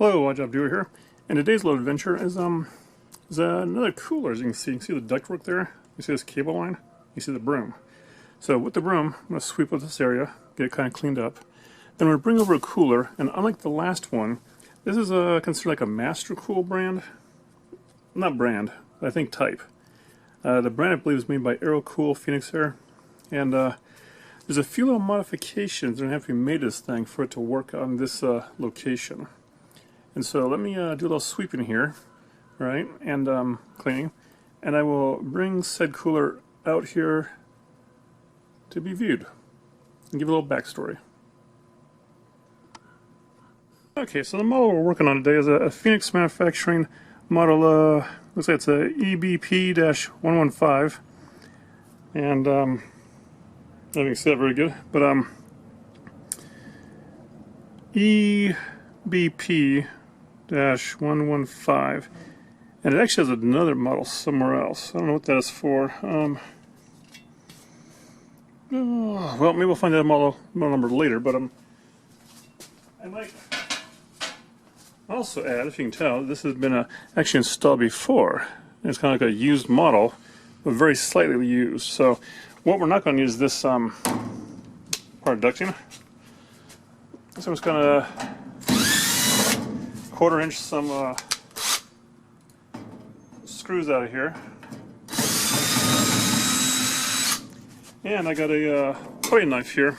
Hello, Odd Job Doer here, and today's little adventure is another cooler. As you can see the ductwork there. You see this cable line. You see the broom. So with the broom, I'm going to sweep up this area, get it kind of cleaned up. Then I'm going to bring over a cooler, and unlike the last one, this is considered like a Master Cool brand. Not brand, I think type. The brand I believe is made by Aerocool Phoenix Air, and there's a few little modifications that have to be made to this thing for it to work on this location. And so let me do a little sweeping here, right, and cleaning, and I will bring said cooler out here to be viewed and give a little backstory. Okay, so the model we're working on today is a Phoenix Manufacturing model, looks like it's a EBP-115, and I don't think you can see that very good, but EBP-115, and it actually has another model somewhere else. I don't know what that is for. Well, maybe we'll find that model number later, but I might also add, if you can tell, this has been actually installed before. It's kind of like a used model, but very slightly used. So what we're not going to use this part of ducting. So I'm just going to quarter-inch some screws out of here. And I got a putty knife here.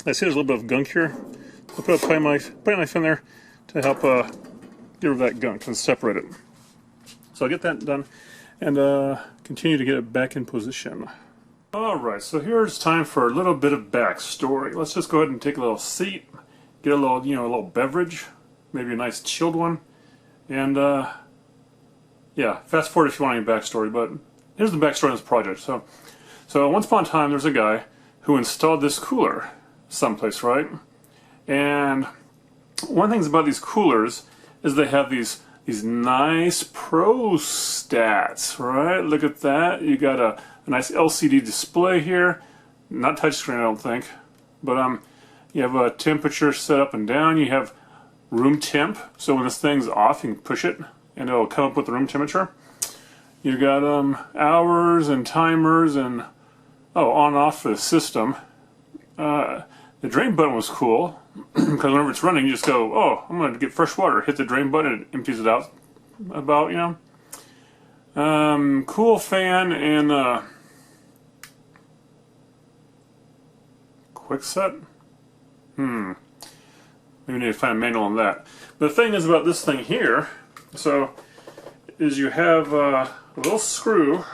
I see there's a little bit of gunk here. I'll put a putty knife in there to help get rid of that gunk and separate it. So I'll get that done and continue to get it back in position. Alright, so here's time for a little bit of backstory. Let's just go ahead and take a little seat, get a little, a little beverage, maybe a nice chilled one, and yeah, fast forward if you want any backstory, but here's the backstory on this project. So once upon a time there's a guy who installed this cooler someplace, right? And one of the things about these coolers is they have these nice pro stats, right? Look at that. You got a nice LCD display here. Not touchscreen, I don't think. But you have a temperature set up and down. You have room temp, so when this thing's off, you can push it and it'll come up with the room temperature. You got hours and timers and on off for the system. The drain button was cool because whenever it's running, you just go, oh, I'm going to get fresh water. Hit the drain button, it empties it out. About, cool fan and quick set. Maybe we need to find a manual on that. But the thing is about this thing here, is you have a little screw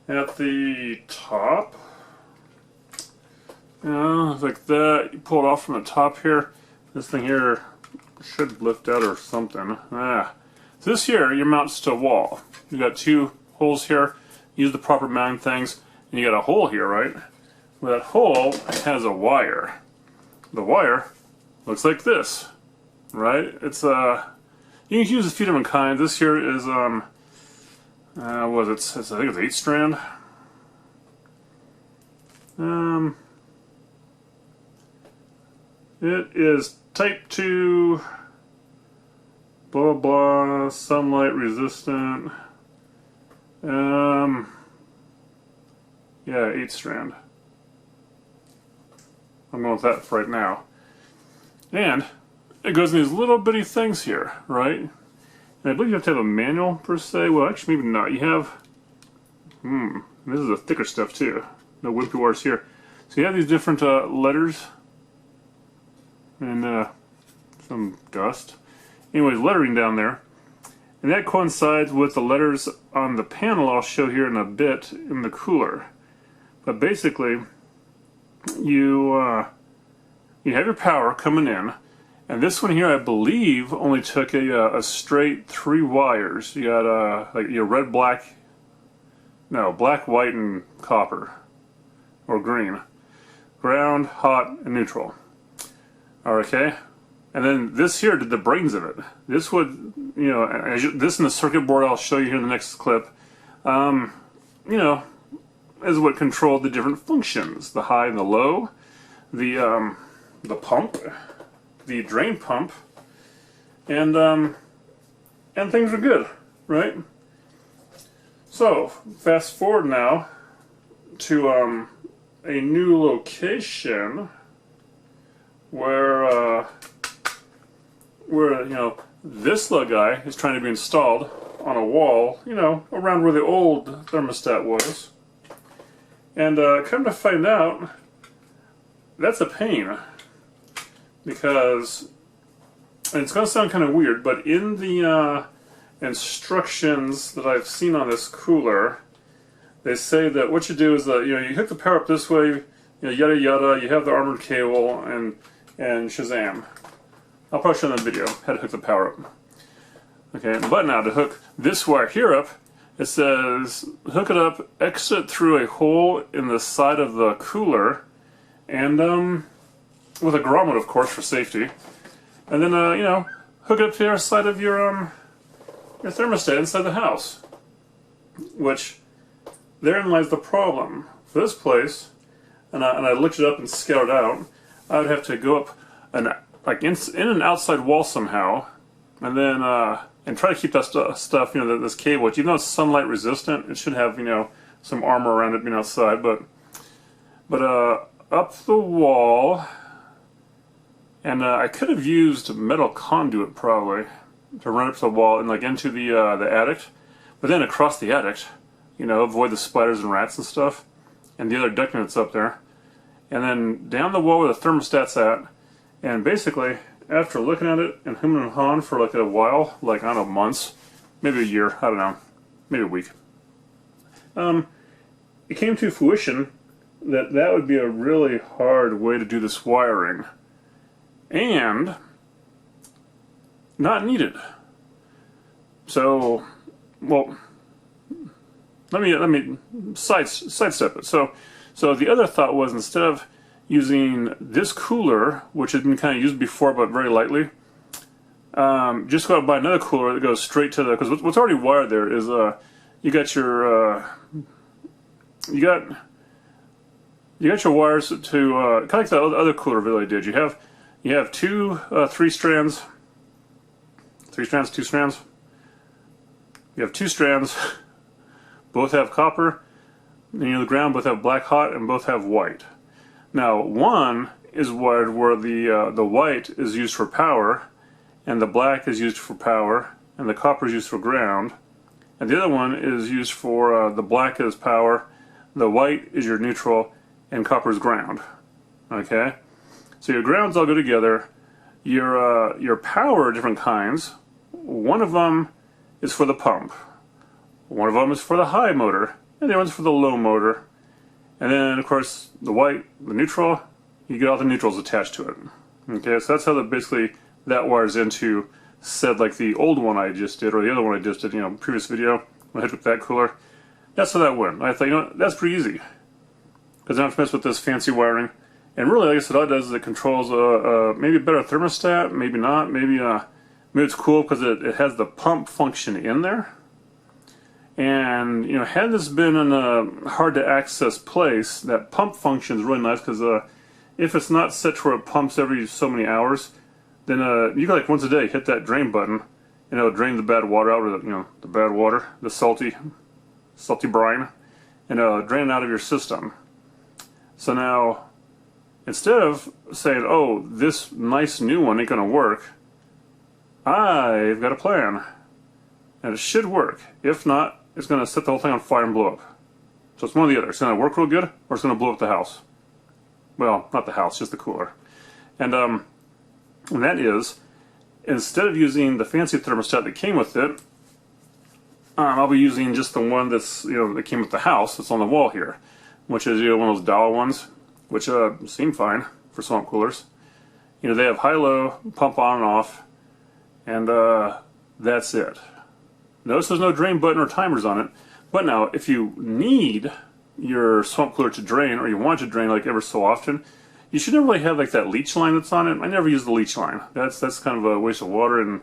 at the top. Like that. You pull it off from the top here. This thing here should lift out or something. So this here, your mounts to a wall. You got two holes here. Use the proper mounting things, and you got a hole here, right? Well, that hole has a wire. The wire looks like this, right? It's you can use a few different kinds. This here is I think it's 8-strand. It is type 2, blah blah, sunlight resistant. Yeah, 8-strand. I'm going with that for right now. And it goes in these little bitty things here, right? And I believe you have to have a manual per se. Well, actually, maybe not. You have, this is a thicker stuff too. No wimpy wires here. So you have these different letters and some dust. Anyways, lettering down there. And that coincides with the letters on the panel I'll show here in a bit in the cooler. But basically, you have your power coming in, and this one here I believe only took a straight 3 wires. You got like your red, black, white, and copper, or green, ground, hot, and neutral. Okay, and then this here did the brains of it. This would, this in the circuit board I'll show you here in the next clip. Is what controlled the different functions: the high and the low, the pump, the drain pump, and things are good, right? So fast forward now to a new location where this little guy is trying to be installed on a wall, around where the old thermostat was. And come to find out, that's a pain, because, and it's going to sound kind of weird, but in the instructions that I've seen on this cooler, they say that what you do is that you hook the power up this way, yada yada. You have the armored cable, and Shazam. I'll probably show in the video how to hook the power up. Okay, but now to hook this wire here up, it says hook it up, exit through a hole in the side of the cooler, and with a grommet, of course, for safety. And then hook it up to the side of your thermostat inside the house. Which, therein lies the problem. For this place, and I looked it up and scouted out, I would have to go up in an outside wall somehow, and then and try to keep that stuff, this cable, which even though it's sunlight resistant, it should have some armor around it being outside, but up the wall, and I could have used metal conduit probably to run up to the wall and into the attic, but then across the attic, avoid the spiders and rats and stuff, and the other ducting that's up there, and then down the wall where the thermostat's at, and basically after looking at it and hemming and hawing for a while, I don't know, months, maybe a year, I don't know, maybe a week, it came to fruition that would be a really hard way to do this wiring, and not needed. So, well, let me sidestep it. So the other thought was, instead of using this cooler, which had been kind of used before but very lightly, just go out and buy another cooler that goes straight to the, because what's already wired there is you got your wires to kind of like the other cooler really did. You have two two strands. You have two strands. Both have copper, and the ground both have black hot and both have white. Now one is wired where the white is used for power, and the black is used for power, and the copper is used for ground, and the other one is used for the black is power, the white is your neutral, and copper is ground. Okay, so your grounds all go together. Your power are different kinds. One of them is for the pump. One of them is for the high motor, and the other one's for the low motor. And then, of course, the white, the neutral, you get all the neutrals attached to it. Okay, so that's how basically that wires into, said like the old one I just did, or the other one I just did, previous video, when I hooked up that cooler. That's how that went. I thought, that's pretty easy, because I don't have to mess with this fancy wiring. And really, like I said, all it does is it controls maybe a better thermostat, maybe not, maybe it's cool because it has the pump function in there. And had this been in a hard to access place, that pump function is really nice, because if it's not set to where it pumps every so many hours, then you can once a day hit that drain button, and it'll drain the bad water out, or the bad water, the salty brine, and drain it out of your system. So now, instead of saying, oh, this nice new one ain't gonna work, I've got a plan, and it should work. If not, it's going to set the whole thing on fire and blow up. So it's one or the other. It's going to work real good, or it's going to blow up the house. Well, not the house, just the cooler. And that is, instead of using the fancy thermostat that came with it, I'll be using just the one that's that came with the house, that's on the wall here, which is one of those dollar ones, which seem fine for swamp coolers. They have high-low, pump on and off, and that's it. Notice there's no drain button or timers on it. But now, if you need your swamp cooler to drain, or you want it to drain ever so often, you should never really have that leach line that's on it. I never use the leach line. That's kind of a waste of water, and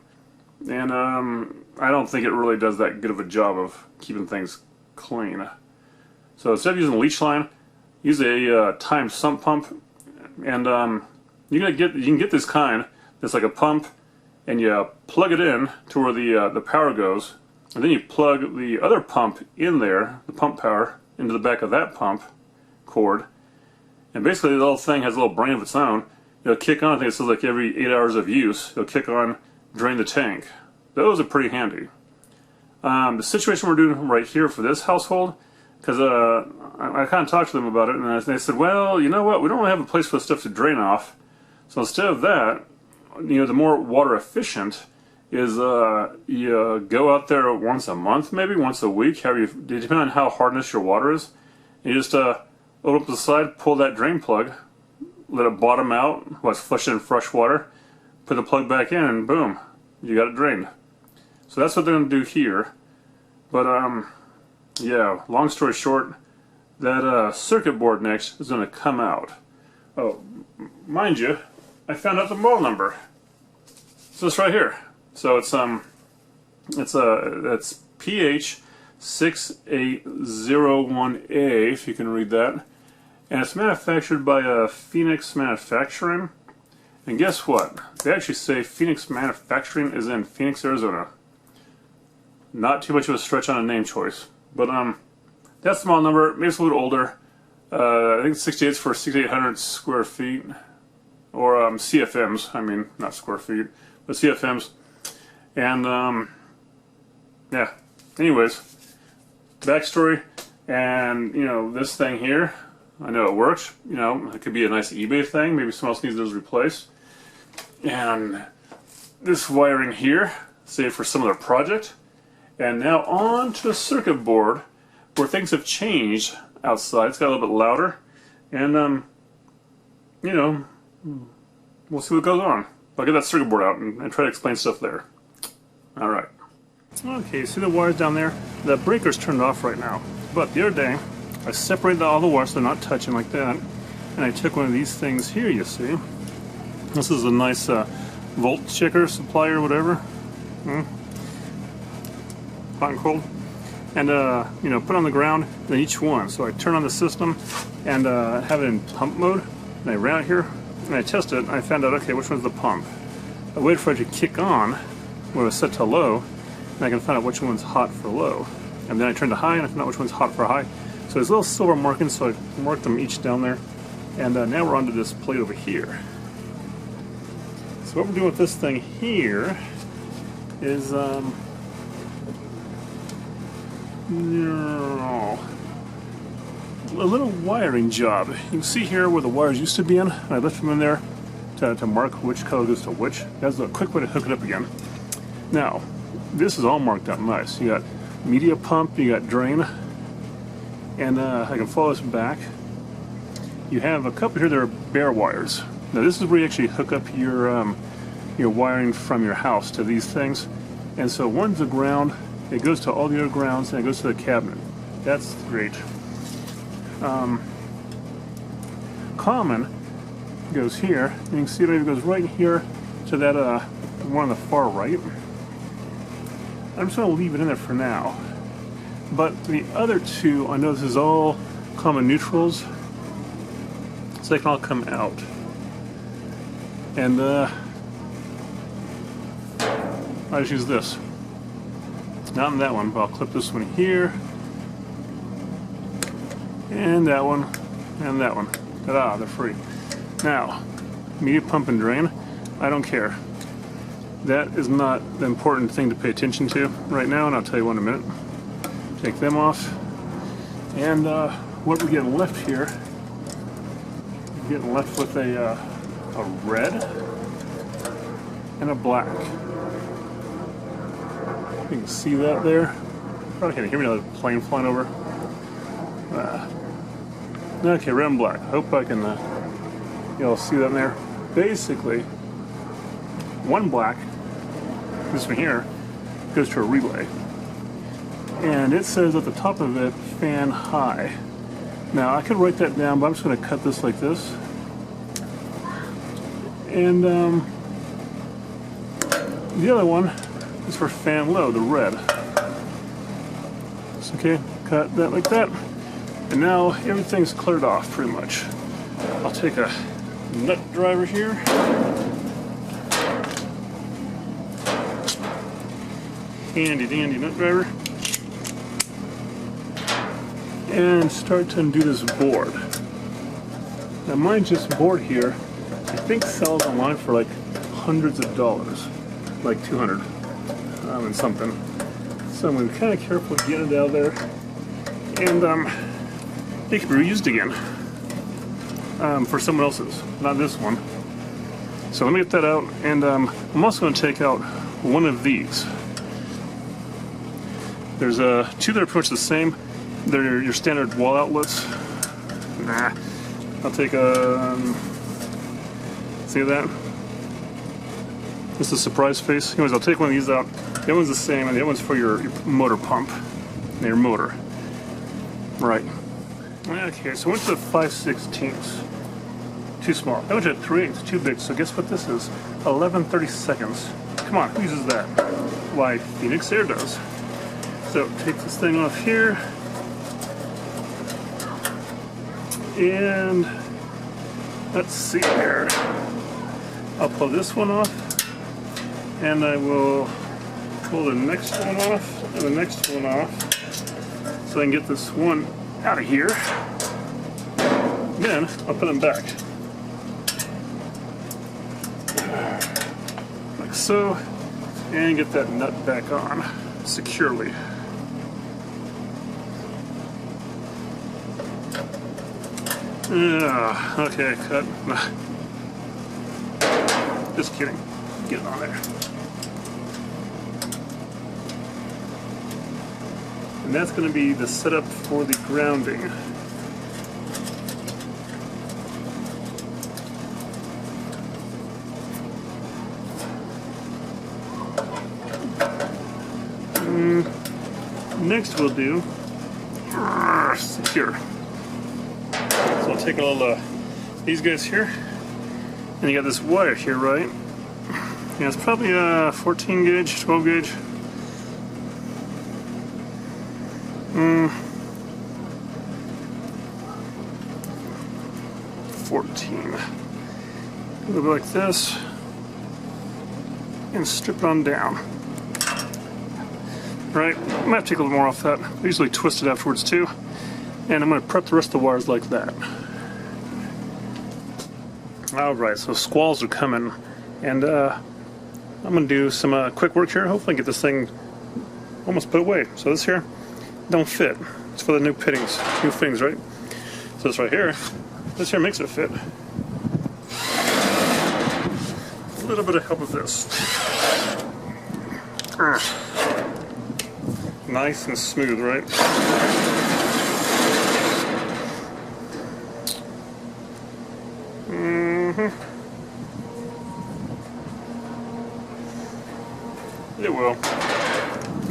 I don't think it really does that good of a job of keeping things clean. So instead of using the leach line, use a timed sump pump, and you can get this kind that's like a pump and you plug it in to where the power goes, and then you plug the other pump in there, the pump power, into the back of that pump cord, and basically the little thing has a little brain of its own. It'll kick on, I think it says like every 8 hours of use, it'll kick on, drain the tank. Those are pretty handy. The situation we're doing right here for this household, because I kind of talked to them about it, and they said, well, you know what, we don't really have a place for the stuff to drain off, so instead of that, you know, the more water efficient is you go out there once a month, maybe once a week, depending on how hardness your water is. You just open up the side, pull that drain plug, let it bottom out, let's flush it in fresh water, put the plug back in, and boom, you got it drained. So that's what they're going to do here. But yeah, long story short, that circuit board next is going to come out. Oh, mind you, I found out the model number. So it's right here. So it's PH6801A, if you can read that, and it's manufactured by Phoenix Manufacturing. And guess what? They actually say Phoenix Manufacturing is in Phoenix, Arizona. Not too much of a stretch on a name choice, but that's the model number. Maybe it's a little older. I think 68 is for 6,800 square feet, or CFMs. I mean, not square feet, but CFMs. And yeah. Anyways, backstory, and you know, this thing here, I know it works. You know, it could be a nice eBay thing. Maybe someone else needs those replaced. And this wiring here, saved for some other project. And now on to the circuit board, where things have changed outside. It's got a little bit louder, and you know, we'll see what goes on. I'll get that circuit board out and try to explain stuff there. All right. Okay, see the wires down there? The breaker's turned off right now. But the other day, I separated all the wires so they're not touching like that, and I took one of these things here. You see, this is a nice volt checker supplier, or whatever. Hot and cold. And you know, put on the ground, and then each one. So I turn on the system and have it in pump mode, and I ran it here, and I tested it, and I found out, okay, which one's the pump. I waited for it to kick on when it was set to low, and I can find out which one's hot for low. And then I turned to high, and I found out which one's hot for high. So there's little silver markings, so I marked them each down there. And now we're onto this plate over here. So what we're doing with this thing here is a little wiring job. You can see here where the wires used to be in, and I left them in there to mark which color goes to which. That's a quick way to hook it up again. Now, this is all marked out nice. You got media pump, you got drain, and I can follow this back. You have a couple here that are bare wires. Now this is where you actually hook up your wiring from your house to these things. And so one's the ground, it goes to all the other grounds, and it goes to the cabinet. That's great. Common goes here, and you can see it goes right here to that one on the far right. I'm just going to leave it in there for now. But the other two, I know this is all common neutrals, so they can all come out. And I just use this. Not in that one, but I'll clip this one here, and that one, and that one. Ta-da, they're free. Now, media pump and drain, I don't care. That is not the important thing to pay attention to right now, and I'll tell you in a minute. Take them off, and what we're getting left here, we're getting left with a red and a black. You can see that there. Probably can't hear me now, the plane flying over. Okay, red and black. I hope I can you'll see that in there. Basically, one black, this one here, goes to a relay. And it says at the top of it, fan high. Now, I could write that down, but I'm just going to cut this like this. And the other one is for fan low, the red. So, okay, cut that like that. And now everything's cleared off pretty much. I'll take a nut driver here. handy dandy nut driver and start to undo this board. Now mine's just board here, I think sells online for like hundreds of dollars, like 200 and something. So I'm going to be kind of careful getting it out of there, and it can be reused again for someone else's, not this one. So let me get that out, and I'm also going to take out one of these. There's two that are pretty much the same. They're your standard wall outlets. Nah, I'll take a. See that? This is a surprise face. Anyways, I'll take one of these out. The other one's the same, and the other one's for your motor pump, your motor. Right. Okay, so I went to 5/16. Too small. I went to 3/8, too big. So guess what this is? 11/32. Come on, who uses that? Why, Phoenix Air does. So take this thing off here, and let's see here. I'll pull this one off, and I will pull the next one off, and the next one off, so I can get this one out of here. Then I'll put them back. Like so, and get that nut back on securely. Okay, cut. Just kidding. Get it on there. And that's going to be the setup for the grounding. Next we'll do secure. So I'll take a little these guys here, and you got this wire here, right? Yeah, it's probably a 14 gauge, 12 gauge. 14. A little bit like this, and strip it on down. Right, I might have to take a little more off that. I usually twist it afterwards too. And I'm going to prep the rest of the wires like that. Alright, so squalls are coming. And I'm going to do some quick work here. Hopefully get this thing almost put away. So this here don't fit. It's for the new fittings, right? So this right here, this here makes it fit. A little bit of help with this. Nice and smooth, right? It will.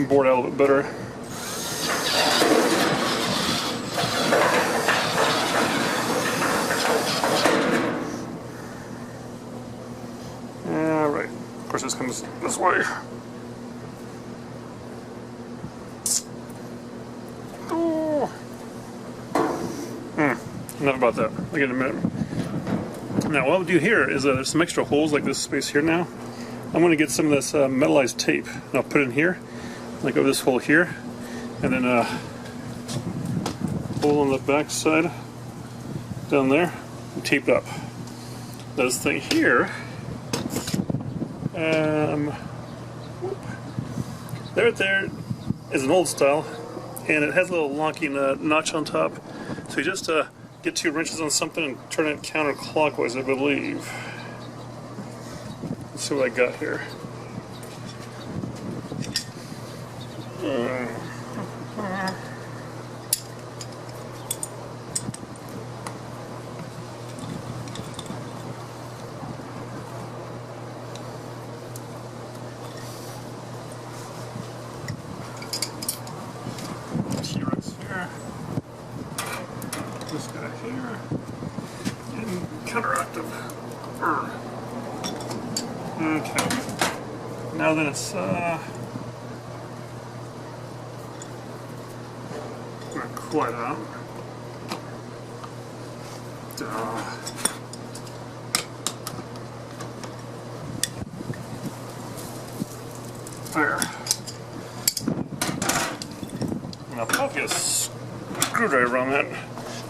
Board out a little bit better. Alright. Of course, this comes this way. Enough about that. I'll get in a minute. Now, what I'll do here is there's some extra holes like this space here now. I'm going to get some of this metallized tape, and I'll put it in here, like over this hole here, and then a hole on the back side down there, and tape it up. This thing here, there is an old style, and it has a little locking notch on top. So you just get 2 wrenches on something and turn it counterclockwise, I believe. Let's see what I got here. T-Rex here. This guy here. And counteractive. Okay. Now that it's not quite out. There. And I'll probably get a screwdriver on that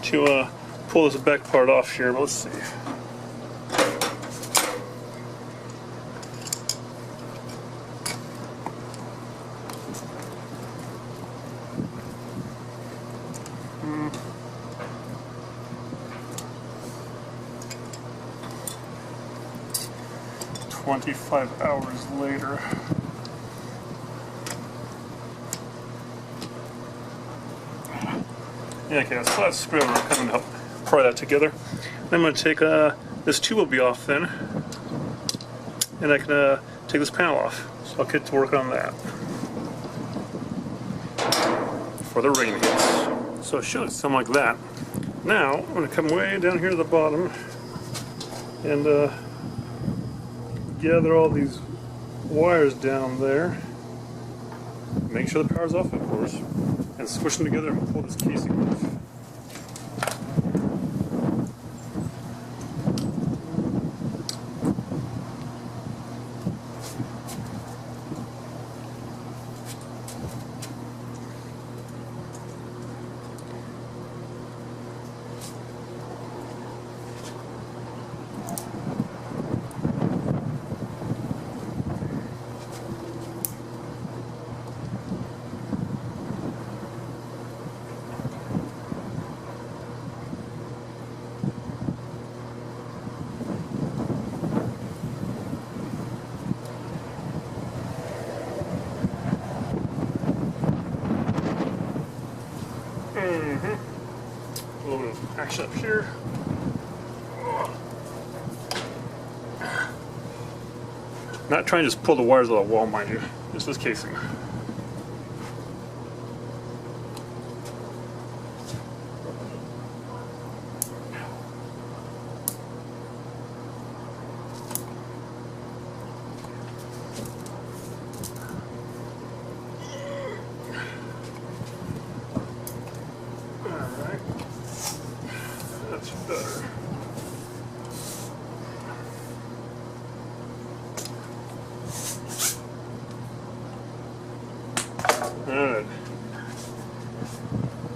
to pull this back part off here, but let's see. Hmm. 25 hours later. Yeah, okay, so that's screwdriver coming to help pry that together. Then I'm going to take this tube will be off then, and I can take this panel off. So I'll get to work on that before the rain hits. So it should something like that. Now I'm going to come way down here to the bottom and gather all these wires down there. Make sure the power's off, of course, and squish them together and pull this casing off. A little bit of action up here. Not trying to just pull the wires out of the wall, mind you. Just this casing. Better. Alright.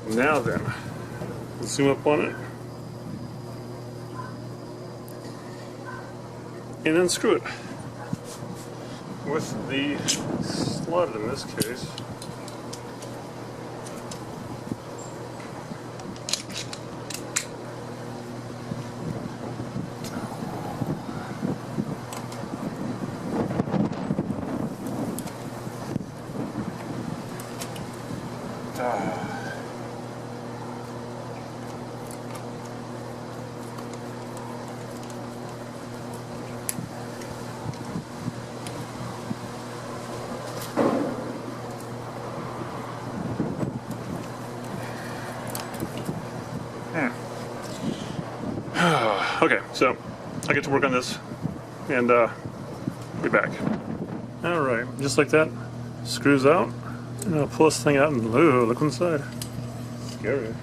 Now then, zoom up on it. And unscrew it. With the slot in this case. Okay, so I get to work on this and be back. Alright, just like that, screws out, and I'll pull this thing out and ooh, look inside. Scary.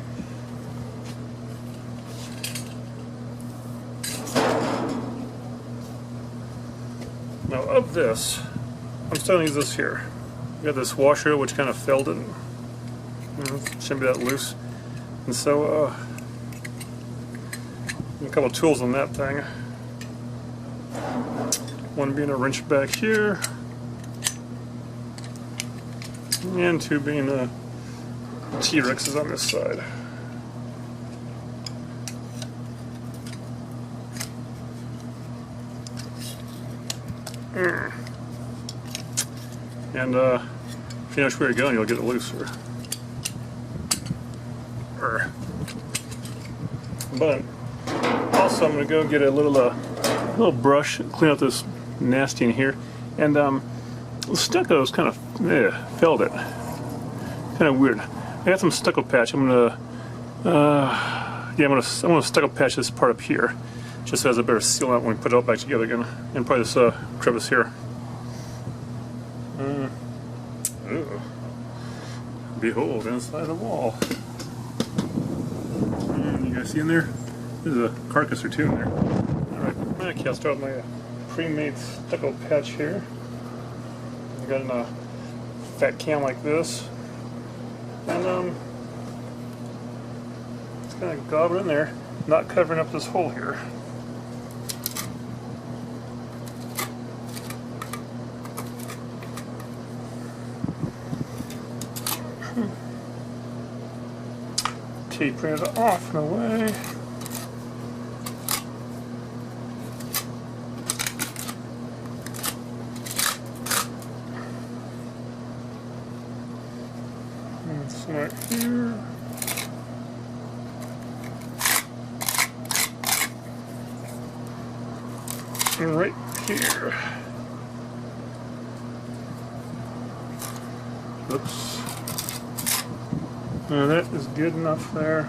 Now of this, I'm still going to use this here. You got this washer which kind of filled it. Shouldn't be that loose. And so a couple tools on that thing. One being a wrench back here, and two being T-Rexes on this side. And if you know where you're going, you'll get it looser. But also, I'm going to go get a little brush, clean out this nasty in here, and the stucco's kind of filled it. Kind of weird. I got some stucco patch. I'm going to stucco patch this part up here, just as a better seal out when we put it all back together again, and probably this crevice here. Behold, inside the wall. You guys see in there? There's a carcass or two in there. Alright, okay, I'll start with my pre-made stucco patch here. I got in a fat can like this. And it's kind of gob it in there, not covering up this hole here. Tapering it off in a way. And some right here. And right here. Oops. Now that is good enough there.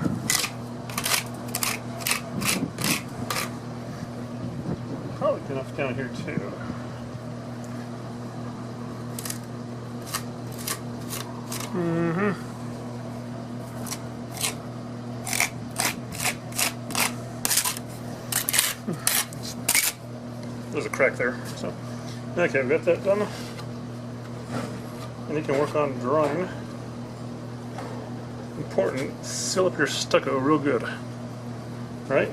Probably good enough down here too. There's a crack there. So, okay, I've got that done. And you can work on drawing. Important, seal up your stucco real good. Right?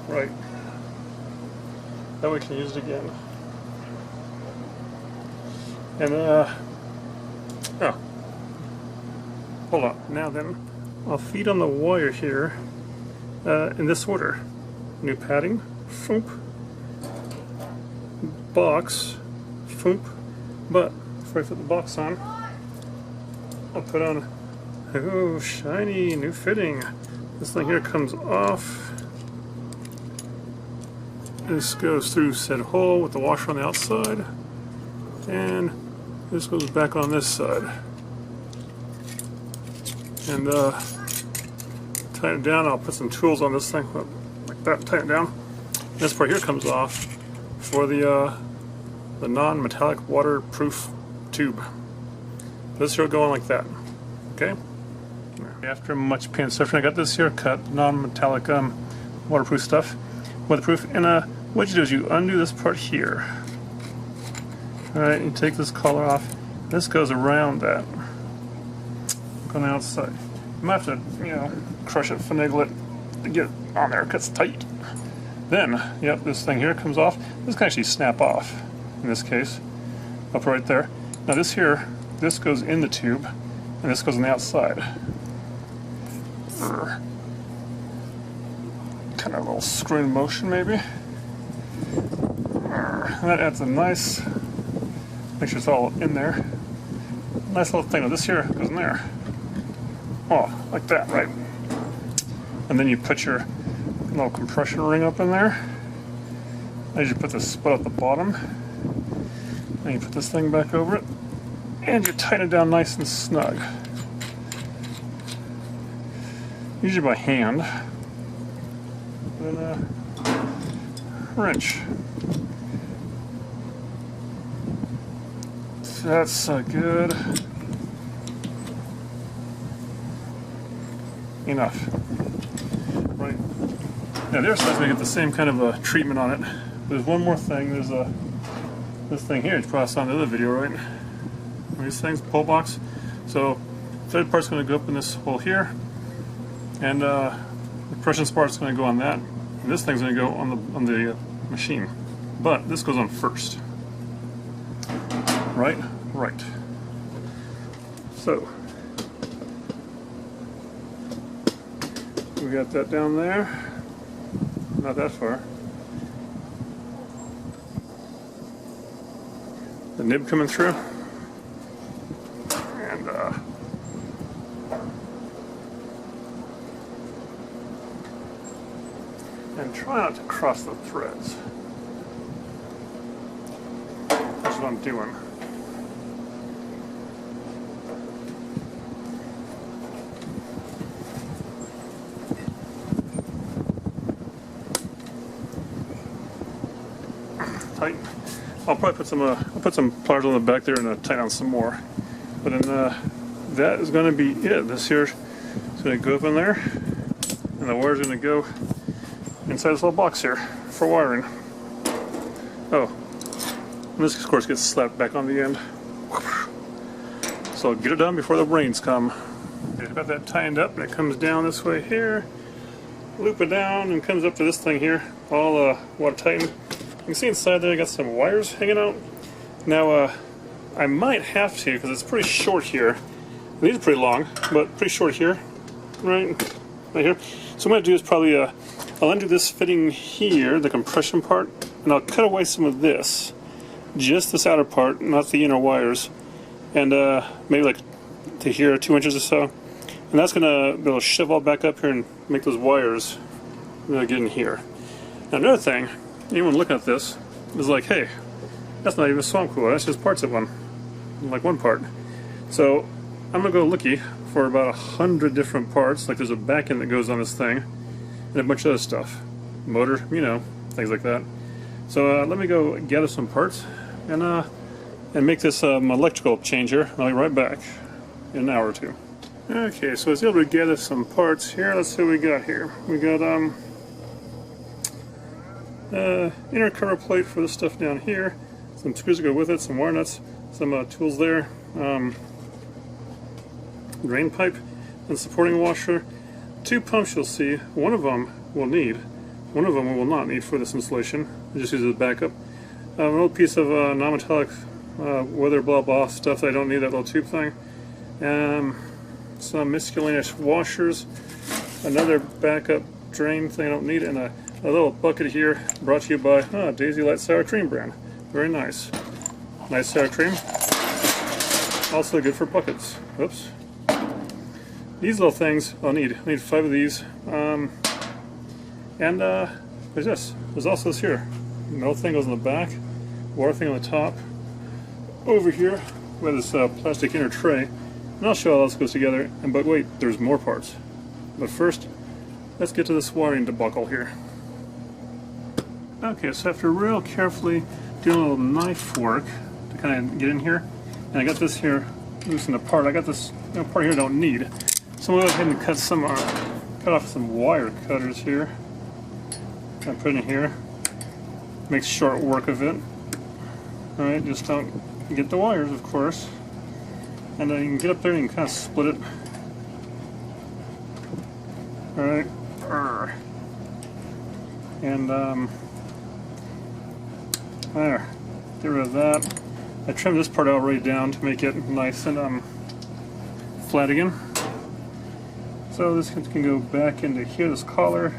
Right. That way we can use it again. And, oh. Hold on. Now then, I'll feed on the wire here in this order. New padding, foomp, box, foomp, but before I put the box on, I'll put on, oh, shiny, new fitting. This thing here comes off. This goes through said hole with the washer on the outside, and this goes back on this side. And tighten it down. I'll put some tools on this thing like that. Tighten it down. This part here comes off for the non-metallic waterproof tube. This here will go on like that. Okay. After much pain and suffering, I got this here cut, non-metallic waterproof stuff, weatherproof. And what you do is you undo this part here. All right. You take this collar off. This goes around that. On the outside. You might have to, you know, crush it, finagle it to get it on there because it's tight. Then, yep, this thing here comes off. This can actually snap off in this case, up right there. Now this here, this goes in the tube, and this goes on the outside. Kind of a little screwing motion maybe. And that adds a nice, make sure it's all in there. Nice little thing. Now this here goes in there. Oh, like that, right? And then you put your little compression ring up in there. As you put the split at the bottom, and you put this thing back over it, and you tighten it down nice and snug. Usually by hand. And then a wrench. That's good. Enough. Right. Now the other side's gonna get the same kind of a treatment on it. There's one more thing. There's this thing here. You probably saw in the other video, right? These things, pull box. So the third part's gonna go up in this hole here, and the compression part's gonna go on that, and this thing's gonna go on the machine. But this goes on first. Right? Right. So we got that down there. Not that far. The nib coming through. And try not to cross the threads. That's what I'm doing. Tighten. I'll probably put some pliers on the back there and tighten on some more. But then that is going to be it. This here is going to go up in there, and the wire is going to go inside this little box here for wiring. Oh, and this of course gets slapped back on the end. So get it done before the rains come. Okay, I've got that tightened up, and it comes down this way here. Loop it down and comes up to this thing here, all water tightened. You can see inside there I got some wires hanging out. Now I might have to, because it's pretty short here. These are pretty long, but pretty short here, right here. So what I'm going to do is probably I'll undo this fitting here, the compression part, and I'll cut away some of this, just this outer part, not the inner wires, and maybe like to here, 2 inches or so. And that's going to be able to shove all back up here and make those wires get in here. Now another thing, anyone looking at this is like, hey, that's not even a swamp cooler, that's just parts of one. Like one part. So I'm going to go looky for about 100 different parts, like there's a back end that goes on this thing, and a bunch of other stuff. Motor, you know, things like that. So let me go gather some parts and make this electrical change here. I'll be right back in an hour or two. Okay, so I was able to gather some parts here. Let's see what we got here. We got inner cover plate for the stuff down here, some screws to go with it, some wire nuts, some tools there, drain pipe and supporting washer, 2 pumps you'll see. One of them we'll need, one of them we will not need for this installation. I just use it as backup. An old piece of non-metallic weather blah blah stuff that I don't need, that little tube thing. Some miscellaneous washers, another backup drain thing I don't need, and a little bucket here brought to you by Daisy Light Sour Cream brand. Very nice. Nice sour cream. Also good for buckets. Oops. These little things I'll need. I need 5 of these. And there's this. There's also this here. Metal thing goes in the back, water thing on the top. Over here, we have this plastic inner tray. And I'll show how this goes together, but wait, there's more parts. But first, let's get to this wiring debacle here. Okay, so after real carefully doing a little knife work to kind of get in here, and I got this here loosened apart. I got this part here I don't need. So I'm going to go ahead and cut off some wire cutters here. And put it in here. Make short work of it. Alright, just don't get the wires, of course. And then you can get up there and you can kind of split it. Alright. And there. Get rid of that. I trimmed this part already down to make it nice and flat again. So this can go back into here, this collar.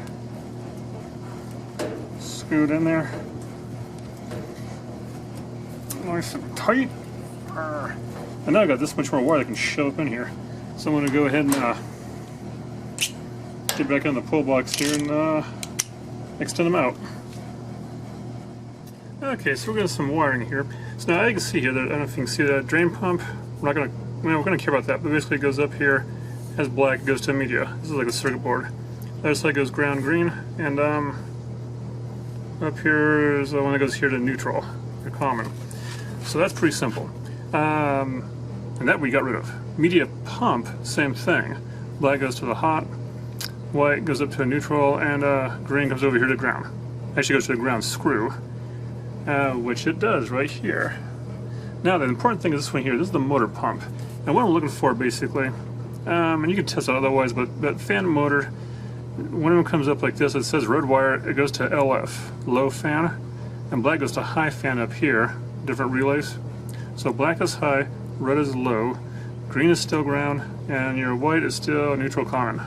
Screw it in there. Nice and tight. And now I've got this much more wire that can show up in here. So I'm going to go ahead and get back on the pull box here and extend them out. Okay, so we're going to some wiring here. So now you can see here that, I don't know if you can see that drain pump. We're going to care about that, but basically it goes up here, has black, goes to media. This is like a circuit board. The other side goes ground green, and up here is the one that goes here to neutral, or common. So that's pretty simple. And that we got rid of. Media pump, same thing. Black goes to the hot, white goes up to a neutral, and green comes over here to ground. Actually goes to the ground screw, which it does right here. Now the important thing is this one here. This is the motor pump. And what I'm looking for basically, and you can test it otherwise, but that fan motor, when it comes up like this, it says red wire, it goes to LF, low fan, and black goes to high fan up here, different relays. So black is high, red is low, green is still ground, and your white is still neutral common.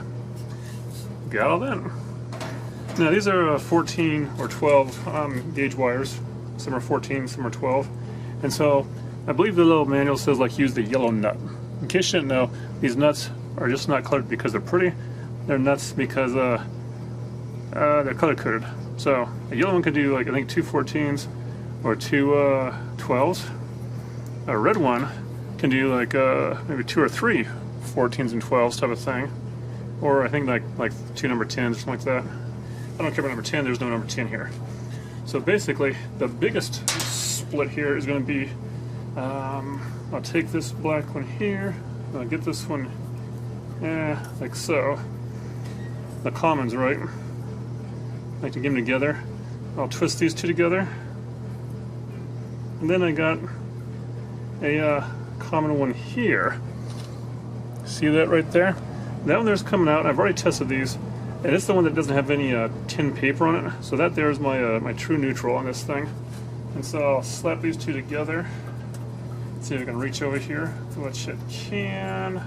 Got all that. Now these are 14 or 12 gauge wires. Some are 14, some are 12. And so I believe the little manual says like use the yellow nut. In case you didn't know, these nuts are just not colored because they're pretty. They're nuts because they're color coded. So a yellow one could do like I think 2 14s or 2 12s. A red one can do like maybe 2 or 3 14s and 12s type of thing. Or I think like 2 number 10s or something like that. I don't care about number 10, there's no number 10 here. So basically, the biggest split here is going to be, I'll take this black one here, I'll get this one, like so. The commons, right? I like to get them together. I'll twist these two together. And then I got a common one here. See that right there? That one there's coming out. I've already tested these, and it's the one that doesn't have any tin paper on it. So that there's my my true neutral on this thing. And so I'll slap these two together. See if I can reach over here to which it can,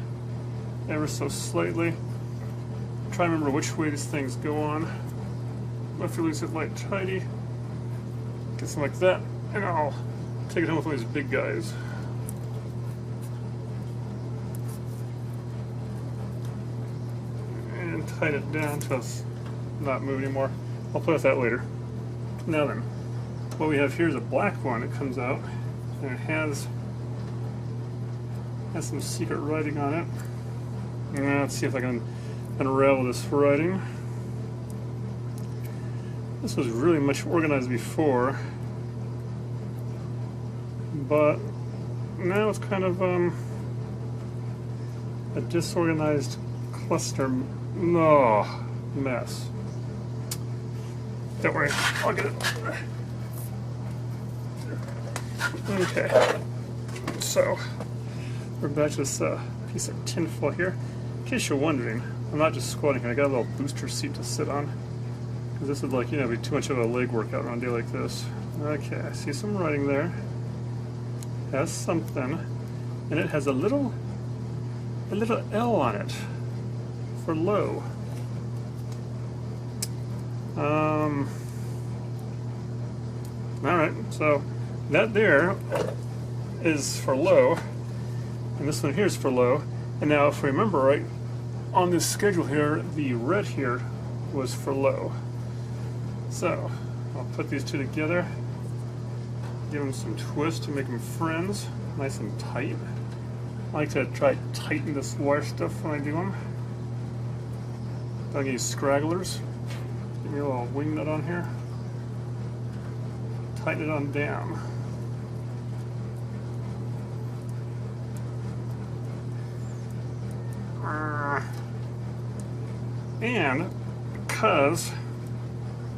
ever so slightly. Try to remember which way these things go on. If you lose it light tidy, get something like that, and I'll take it home with one of these big guys. And tighten it down until it's not moving anymore. I'll play with that later. Now then, what we have here is a black one that comes out, and it has some secret writing on it. And let's see if I can unravel this writing. This was really much organized before, but now it's kind of a disorganized cluster mess. Don't worry, I'll get it. Okay, so we're back to this piece of tinfoil here. In case you're wondering, I'm not just squatting here. I got a little booster seat to sit on. Because this would, like, you know, be too much of a leg workout on a day like this. Okay, I see some writing there. Has something, and it has a little L on it for low. All right, so that there is for low, and this one here is for low. And now, if we remember right, on this schedule here, the red here was for low. So, I'll put these two together, give them some twist to make them friends, nice and tight. I like to try to tighten this wire stuff when I do them. Don't get any scragglers. Give me a little wing nut on here. Tighten it on down. And because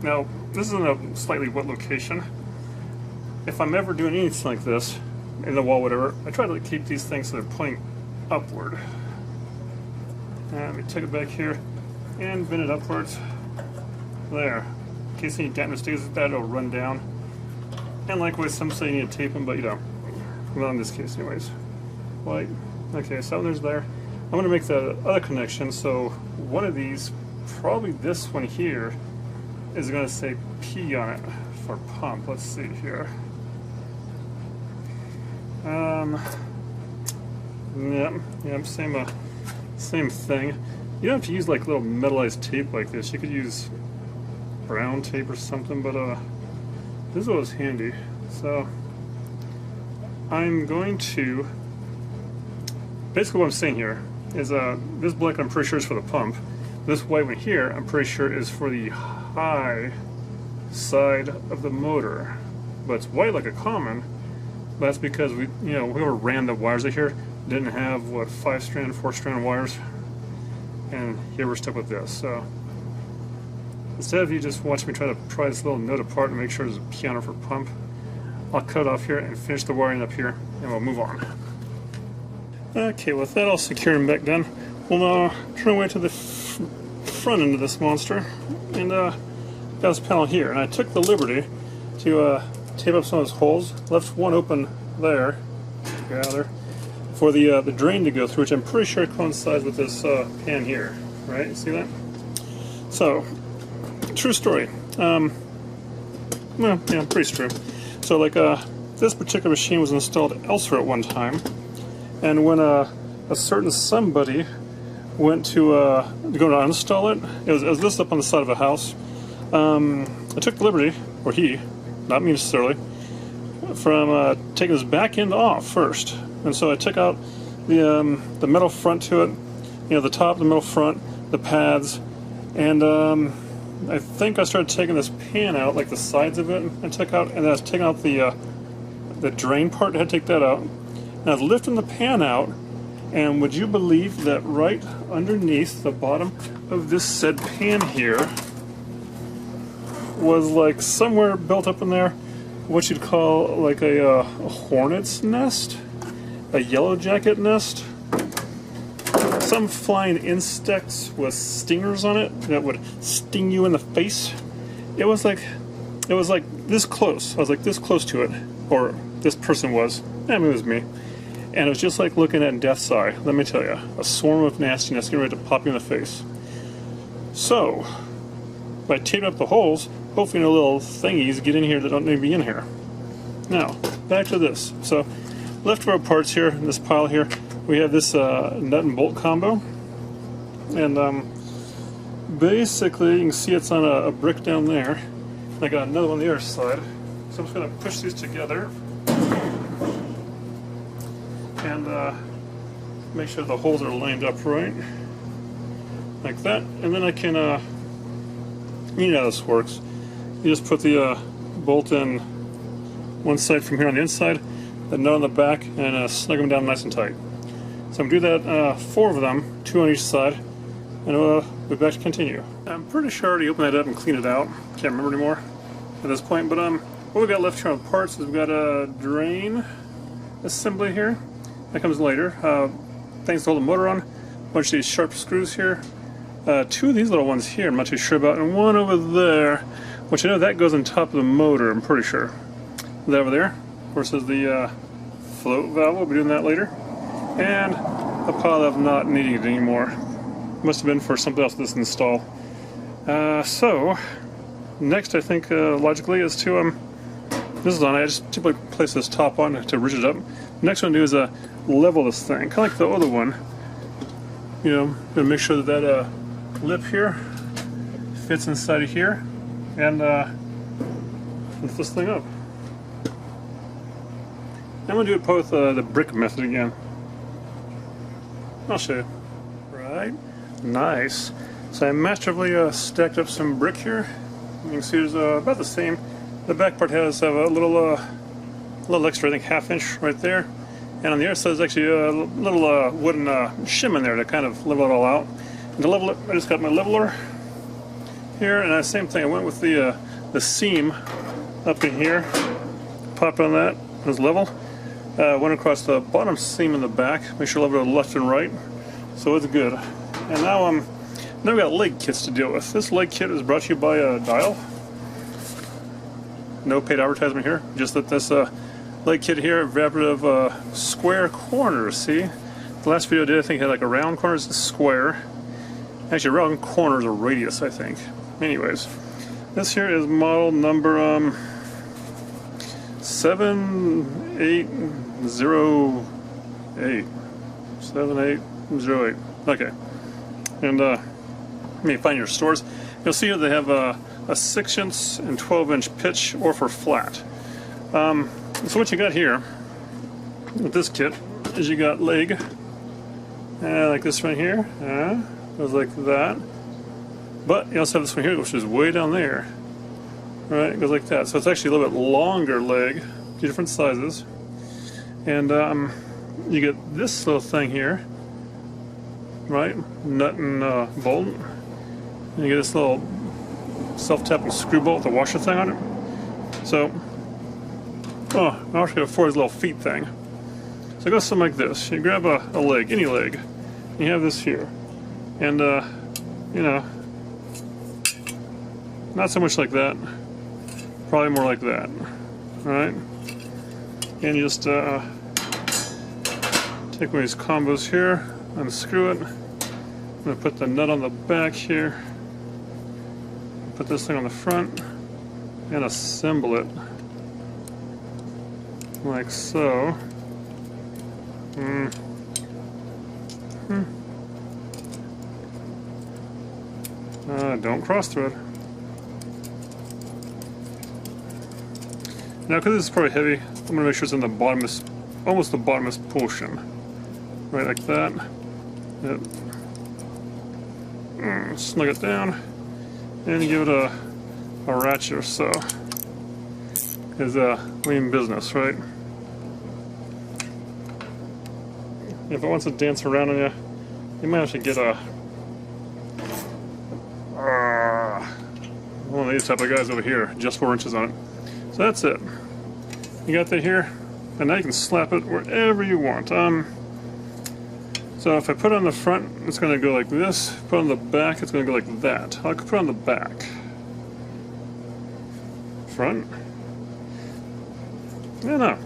now this is in a slightly wet location, if I'm ever doing anything like this in the wall, whatever, I try to keep these things so they're pointing upward. And let me take it back here and bend it upwards. There. In case any dampness stays with that, it'll run down. And likewise, some say you need to tape them, but you don't. Not in this case, anyways. White. Okay, so there's there. I'm going to make the other connection, so one of these, probably this one here, is going to say P on it for pump. Let's see here. Yeah, same thing. You don't have to use like little metallized tape like this. You could use brown tape or something, but this was handy. So I'm going to, basically what I'm saying here is this black I'm pretty sure is for the pump. This white one here I'm pretty sure is for the high side of the motor. But it's white like a common. But that's because whoever ran the wires out here didn't have what, 5-strand, 4-strand wires, and here we're stuck with this. So instead of you just watch me try to pry this little nut apart and make sure there's a piano for pump, I'll cut it off here and finish the wiring up here, and we'll move on. Okay, with that all secure and back done, we'll turn away to the front end of this monster, and got this panel here. And I took the liberty to tape up some of those holes, left one open there, for the drain to go through, which I'm pretty sure coincides with this pan here, right? See that? So, true story. Well, yeah, pretty true. So, like, this particular machine was installed elsewhere at one time, and when a certain somebody went to go to uninstall it, it was this up on the side of a house. I took the liberty, or he, not me necessarily, from taking this back end off first. And so I took out the metal front to it, the top, the metal front, the pads, and I think I started taking this pan out, like the sides of it, and took out, and then I was taking out the drain part. I had to take that out. And I was lifting the pan out, and would you believe that right underneath the bottom of this said pan here was like somewhere built up in there what you'd call like a hornet's nest, a yellow jacket nest. some flying insects with stingers on it that would sting you in the face. It was like this close. I was like this close to it, or this person was. I mean, it was me. And it was just like looking at death's eye. Let me tell you, a swarm of nastiness getting ready to pop you in the face. So, by taping up the holes, hopefully no little thingies get in here that don't need to be in here. Now, back to this. So, leftover parts here, in this pile here, we have this nut and bolt combo. And basically, you can see it's on a brick down there. I got another one on the other side. So I'm just going to push these together and make sure the holes are lined up right, like that. And then I can, you know how this works. You just put the bolt in one side from here on the inside, the nut on the back, and snug them down nice and tight. So I'm going to do that 4 of them, 2 on each side, and we'll be back to continue. I'm pretty sure I already opened that up and cleaned it out. Can't remember anymore at this point, but what we've got left here on the parts is we've got a drain assembly here. That comes later. Things to hold the motor on. A bunch of these sharp screws here. 2 of these little ones here I'm not too sure about, and 1 over there, which I know that goes on top of the motor, I'm pretty sure. That over there, of course, is the float valve. We'll be doing that later. And a pile of not needing it anymore. Must have been for something else this install. So, next I think logically is to, this is on, I just typically place this top on to ridge it up. Next one to do is level this thing, kind of like the other one. You know, gonna make sure that that lip here fits inside of here, and lift this thing up. I'm gonna do it both the brick method again. I'll show you. Right, nice. So I masterfully stacked up some brick here. You can see there's about the same. The back part has a little extra, I think, 1/2 inch right there. And on the other side there's actually a little wooden shim in there to kind of level it all out. And to level it, I just got my leveler here, and the same thing. I went with the seam up in here, popped on that, it was level. Went across the bottom seam in the back, make sure level to left and right, so it's good. And now we've got leg kits to deal with. This leg kit is brought to you by Dial. No paid advertisement here, just that this leg kit here, Evaporative square corners. See, the last video I did, I think, had like a round corner, it's a square. Actually, round corner is a radius, I think. Anyways, this here is model number 7808. 7808. Okay. And let me find your stores. You'll see here they have a 6-inch and 12-inch pitch, or for flat. So what you got here with this kit is you got leg, like this one here, goes like that. But you also have this one here, which is way down there. Right, it goes like that. So it's actually a little bit longer leg, 2 different sizes. And you get this little thing here, right, nut and bolt. And you get this little self-tapping screw bolt with a washer thing on it. So, I also got a 4 little feet thing. So it goes something like this. You grab a leg, any leg, and you have this here. And, you know, not so much like that. Probably more like that. Alright? And you just take one of these combos here, unscrew it. I'm going to put the nut on the back here. Put this thing on the front and assemble it like so. Don't cross thread. Now, because this is probably heavy, I'm going to make sure it's in the bottomest, almost the bottomest portion. Right like that. Yep. Snug it down and give it a ratchet or so. Is lean business, right? If it wants to dance around on you, you might have to get one of these type of guys over here, just 4 inches on it. So that's it. You got that here, and now you can slap it wherever you want. So if I put it on the front, it's going to go like this. Put it on the back, it's going to go like that. I could put it on the back. Front? I don't know.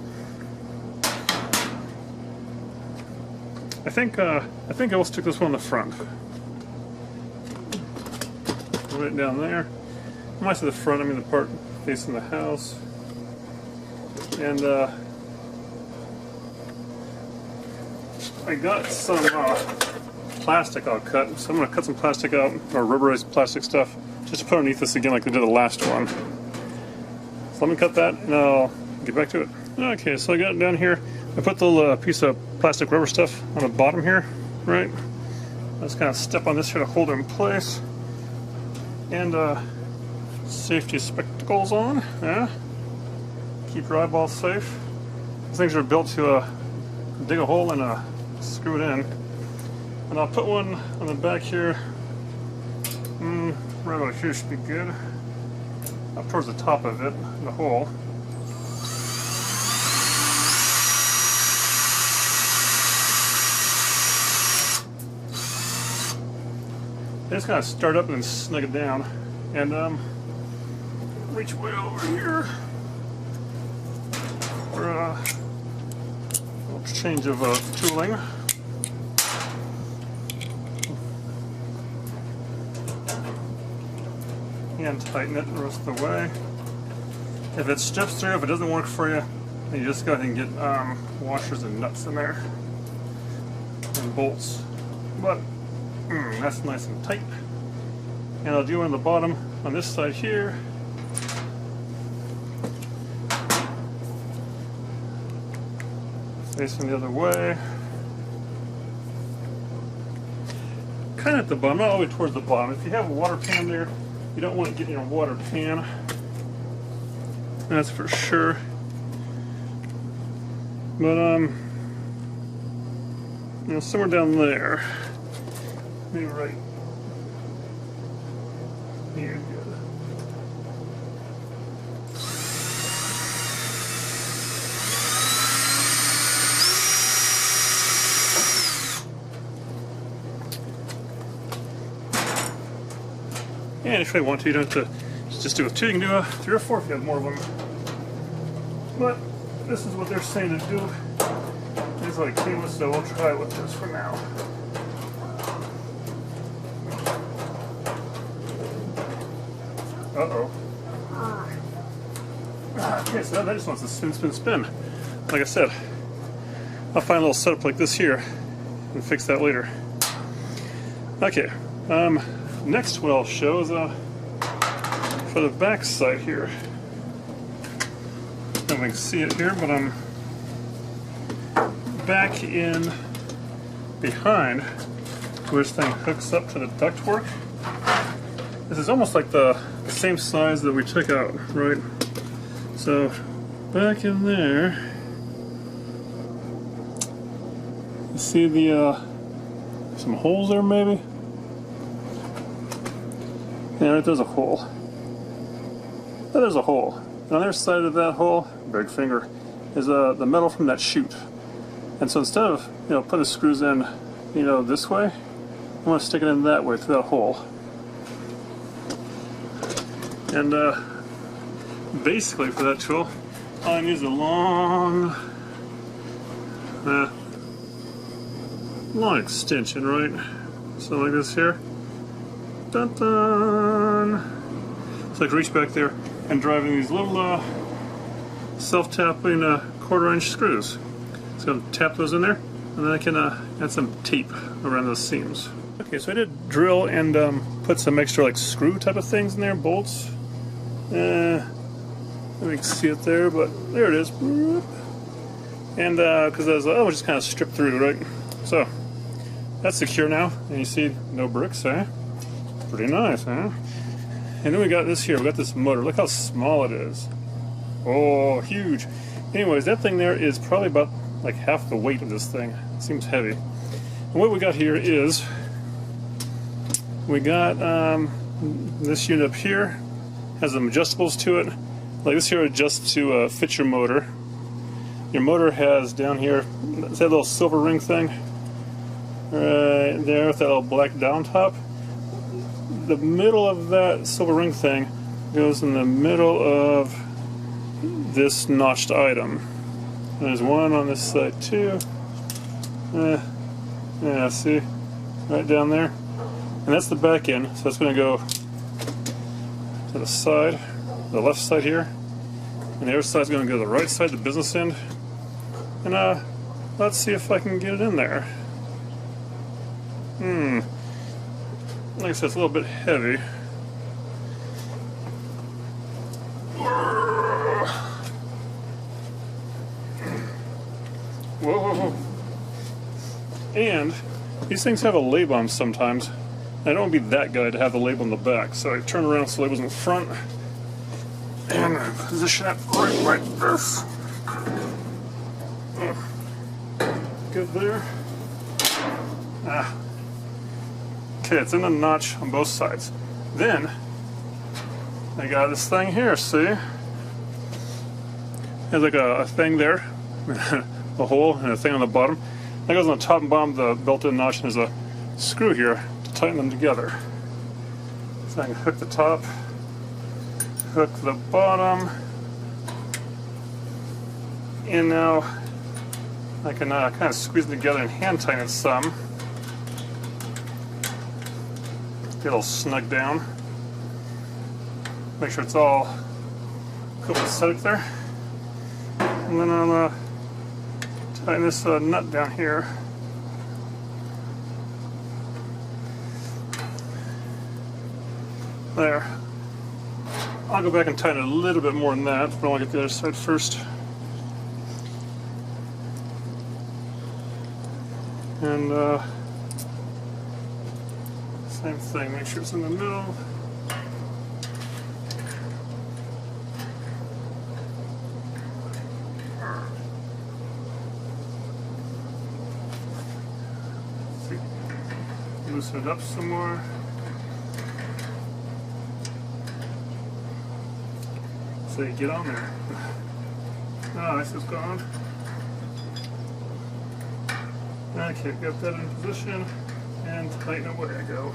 I think I will stick this one on the front. Put it down there. When I say the front, I mean the part facing the house. And I got some plastic I'll cut. So I'm going to cut some plastic out, or rubberized plastic stuff, just to put underneath this again like I did the last one. So let me cut that and I'll get back to it. Okay, so I got it down here. I put the little piece of plastic rubber stuff on the bottom here, right? I just kind of step on this here to hold it in place. And safety spectacles on, yeah. Keep your eyeballs safe. These things are built to dig a hole and screw it in. And I'll put one on the back here. Right about here should be good. Up towards the top of it, the hole. I just kind of start up and then snug it down, and reach way over here for a little change of tooling. And tighten it the rest of the way. If it strips through, if it doesn't work for you, then you just go ahead and get washers and nuts in there and bolts. But that's nice and tight. And I'll do one on the bottom on this side here. Facing the other way. Kind of at the bottom, not all the way towards the bottom. If you have a water pan there, you don't want to get in a water pan. That's for sure. But you know, somewhere down there. Maybe right here. Good. And if you want to, you don't have to just do it with two. You can do 3 or 4 if you have more of them. But this is what they're saying to do. This is what I came with, so we'll try with this for now. Uh-oh. Okay, so that just wants to spin, spin, spin. Like I said, I'll find a little setup like this here and fix that later. Okay, next what I'll show is for the back side here. I don't know if we can see it here, but I'm back in behind where this thing hooks up to the ductwork. This is almost like the same size that we took out, right? So back in there, you see the some holes there maybe? Yeah, right there's a hole. There's a hole. And on the other side of that hole, big finger, is the metal from that chute. And so instead of putting the screws in this way, I'm going to stick it in that way through that hole. And basically for that tool, all I need is a long extension, right? So like this here. Dun dun. So I can reach back there and drive in these little self-tapping 1/4 inch screws. So I'm going to tap those in there, and then I can add some tape around those seams. Okay, so I did drill and put some extra like screw type of things in there, bolts. Let me see it there, but there it is. And because I was just kind of stripped through, right? So that's secure now, and you see no bricks, eh? Pretty nice, huh? And then we got this here. We got this motor. Look how small it is. Oh, huge. Anyways, that thing there is probably about like half the weight of this thing. It seems heavy. And what we got here is we got this unit up here. Has some adjustables to it. Like this here adjusts to fit your motor. Your motor has down here, see that little silver ring thing? right there with that little black down top. The middle of that silver ring thing goes in the middle of this notched item. And there's one on this side too. Yeah, see? Right down there. And that's the back end, so that's going to go to the side, the left side here. And the other side's going to go to the right side, the business end. And let's see if I can get it in there. Like I said, it's a little bit heavy. Whoa. And these things have a label on them sometimes. I don't want to be that guy to have the label on the back, so I turn around so the label's in front and position it right like this. Good there. Okay, it's in the notch on both sides. Then I got this thing here, see? There's like a thing there, a hole and a thing on the bottom. That goes on the top and bottom of the built-in notch, and there's a screw here to tighten them together. So I can hook the top, hook the bottom, and now I can kind of squeeze them together and hand tighten it some. Get a little snug down. Make sure it's all copacetic there. And then I'll tighten this nut down here. There. I'll go back and tighten it a little bit more than that, but I'll get the other side first. And same thing, make sure it's in the middle. Loosen it up some more. So you get on there. Ah, this is gone. Okay, got that in position and tighten away I go.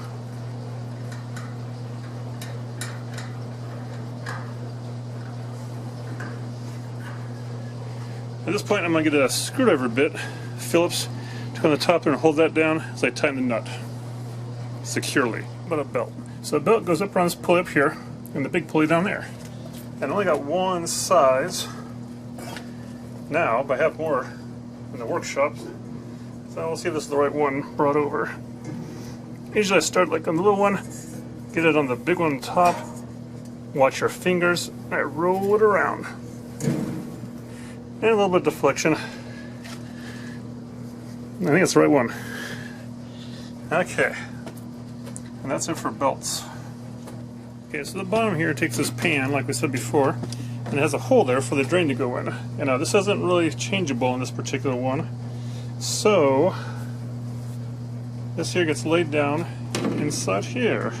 At this point I'm going to get a screwdriver bit, Phillips, to go on the top there and hold that down as I tighten the nut securely, but a belt. So the belt goes up around this pulley up here and the big pulley down there. And I only got one size now, but I have more in the workshop. So we'll see if this is the right one brought over. Usually I start like on the little one, get it on the big one on top, watch your fingers, and I roll it around. And a little bit of deflection. I think it's the right one. Okay. And that's it for belts. Okay, so the bottom here takes this pan, like we said before, and it has a hole there for the drain to go in. And this isn't really changeable in this particular one. So, this here gets laid down inside here.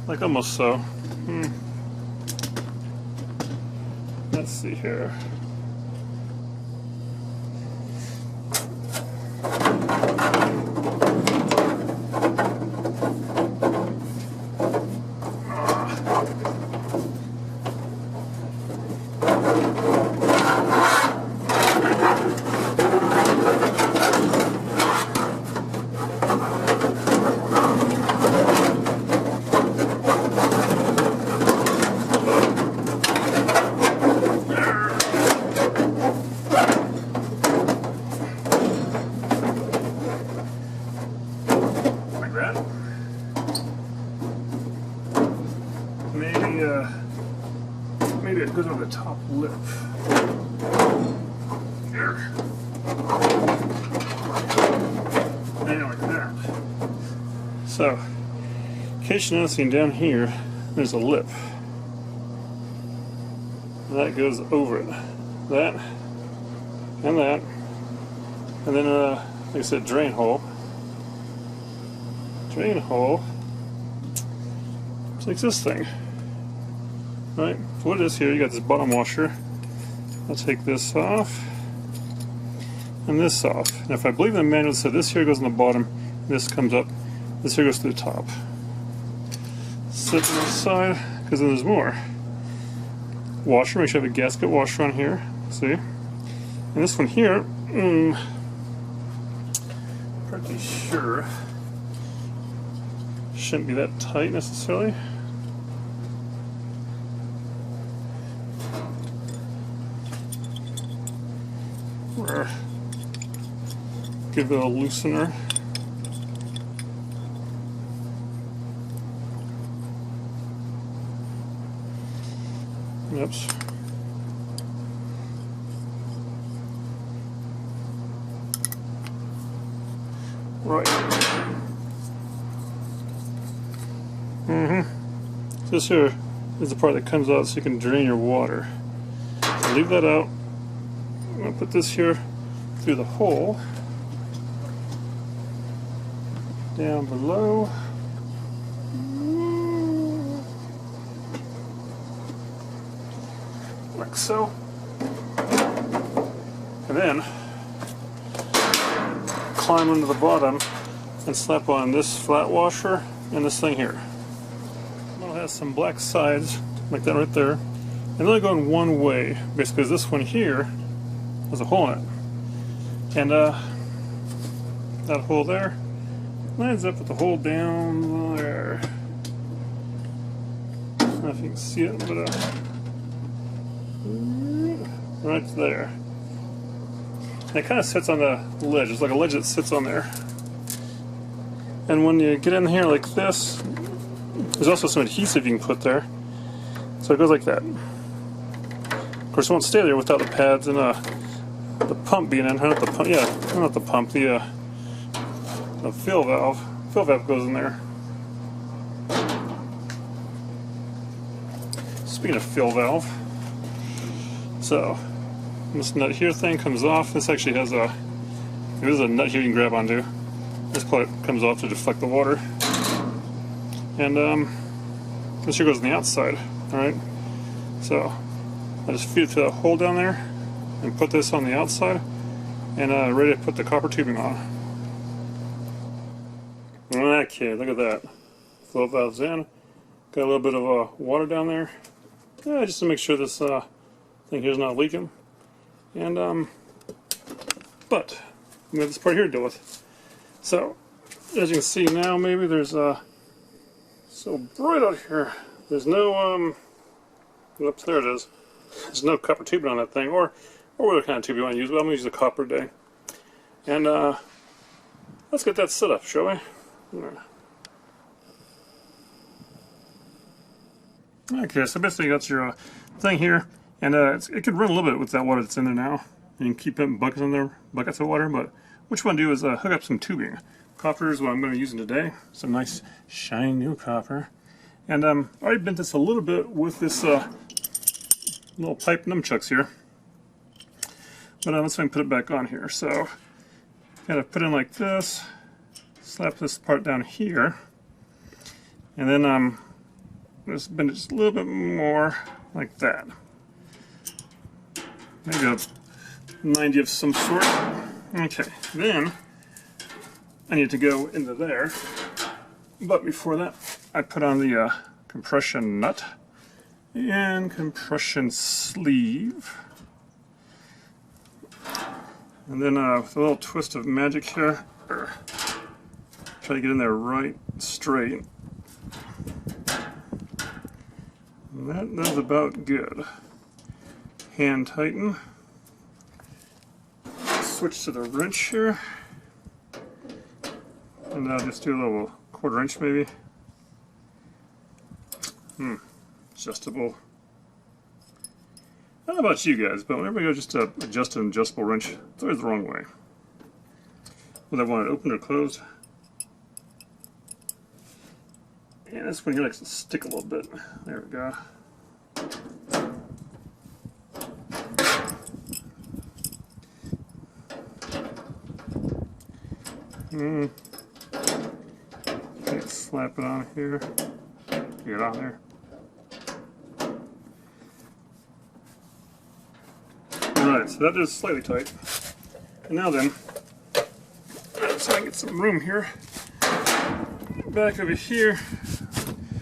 Like almost so. Let's see here. Maybe it goes over the top lip. There. And like that. So, in case you're noticing down here, there's a lip. That goes over it. That, and that. And then, like I said, drain hole. Drain hole. So like this thing. Right? So what it is here, you got this bottom washer. I'll take this off and this off. And if I believe the manual said this here goes on the bottom, this comes up, this here goes to the top. Set to the side, because then there's more. Washer, make sure I have a gasket washer on here. See? And this one here, pretty sure shouldn't be that tight necessarily. Or give it a loosener. Oops. Right. This here is the part that comes out so you can drain your water. So leave that out. I'm going to put this here through the hole down below. Like so. And then climb into the bottom and slap on this flat washer and this thing here. It has some black sides like that right there. And they're only going one way, basically, because this one here has a hole in it. And that hole there lines up with the hole down there. I don't know if you can see it, but right there. And it kind of sits on the ledge. It's like a ledge that sits on there. And when you get in here like this, there's also some adhesive you can put there. So it goes like that. Of course, it won't stay there without the pads and the pump being in. Not the pump, yeah, not the pump. The fill valve. Fill valve goes in there. Speaking of fill valve, so this nut here thing comes off. This actually has there's a nut here you can grab onto. This part comes off to deflect the water. And this here goes on the outside. Alright? So I just feed it through that hole down there and put this on the outside and ready to put the copper tubing on. Okay, look at that. Flow valve's in. Got a little bit of water down there. Yeah, just to make sure this thing here's not leaking. And but we have this part here to deal with. So as you can see now, maybe there's so bright out here. There's no oops, there it is. There's no copper tubing on that thing, or whatever kind of tube you want to use, but I'm going to use a copper today. And let's get that set up, shall we? Okay, so basically you got your thing here, and it could run a little bit with that water that's in there now. You can keep putting buckets in there, buckets of water, but what you want to do is hook up some tubing. Copper is what I'm going to be using today. Some nice, shiny new copper. And I already bent this a little bit with this little pipe nunchucks here. But let's see if I can put it back on here. So, kind of put in like this, slap this part down here, and then just bend it just a little bit more like that. Maybe a 90 of some sort. Okay, then I need to go into there, but before that I put on the compression nut and compression sleeve, and then with a little twist of magic here, try to get in there right straight. And that's about good. Hand tighten. Switch to the wrench here, and I'll just do a little 1/4 inch maybe. Adjustable. I don't know about you guys, but whenever you go just to adjust an adjustable wrench, it's always the wrong way. Whether I want it open or closed. And this one here likes to stick a little bit. There we go. Okay, slap it on here. Get it on there. Alright, so that is slightly tight. And now then, so I can get some room here. Back over here.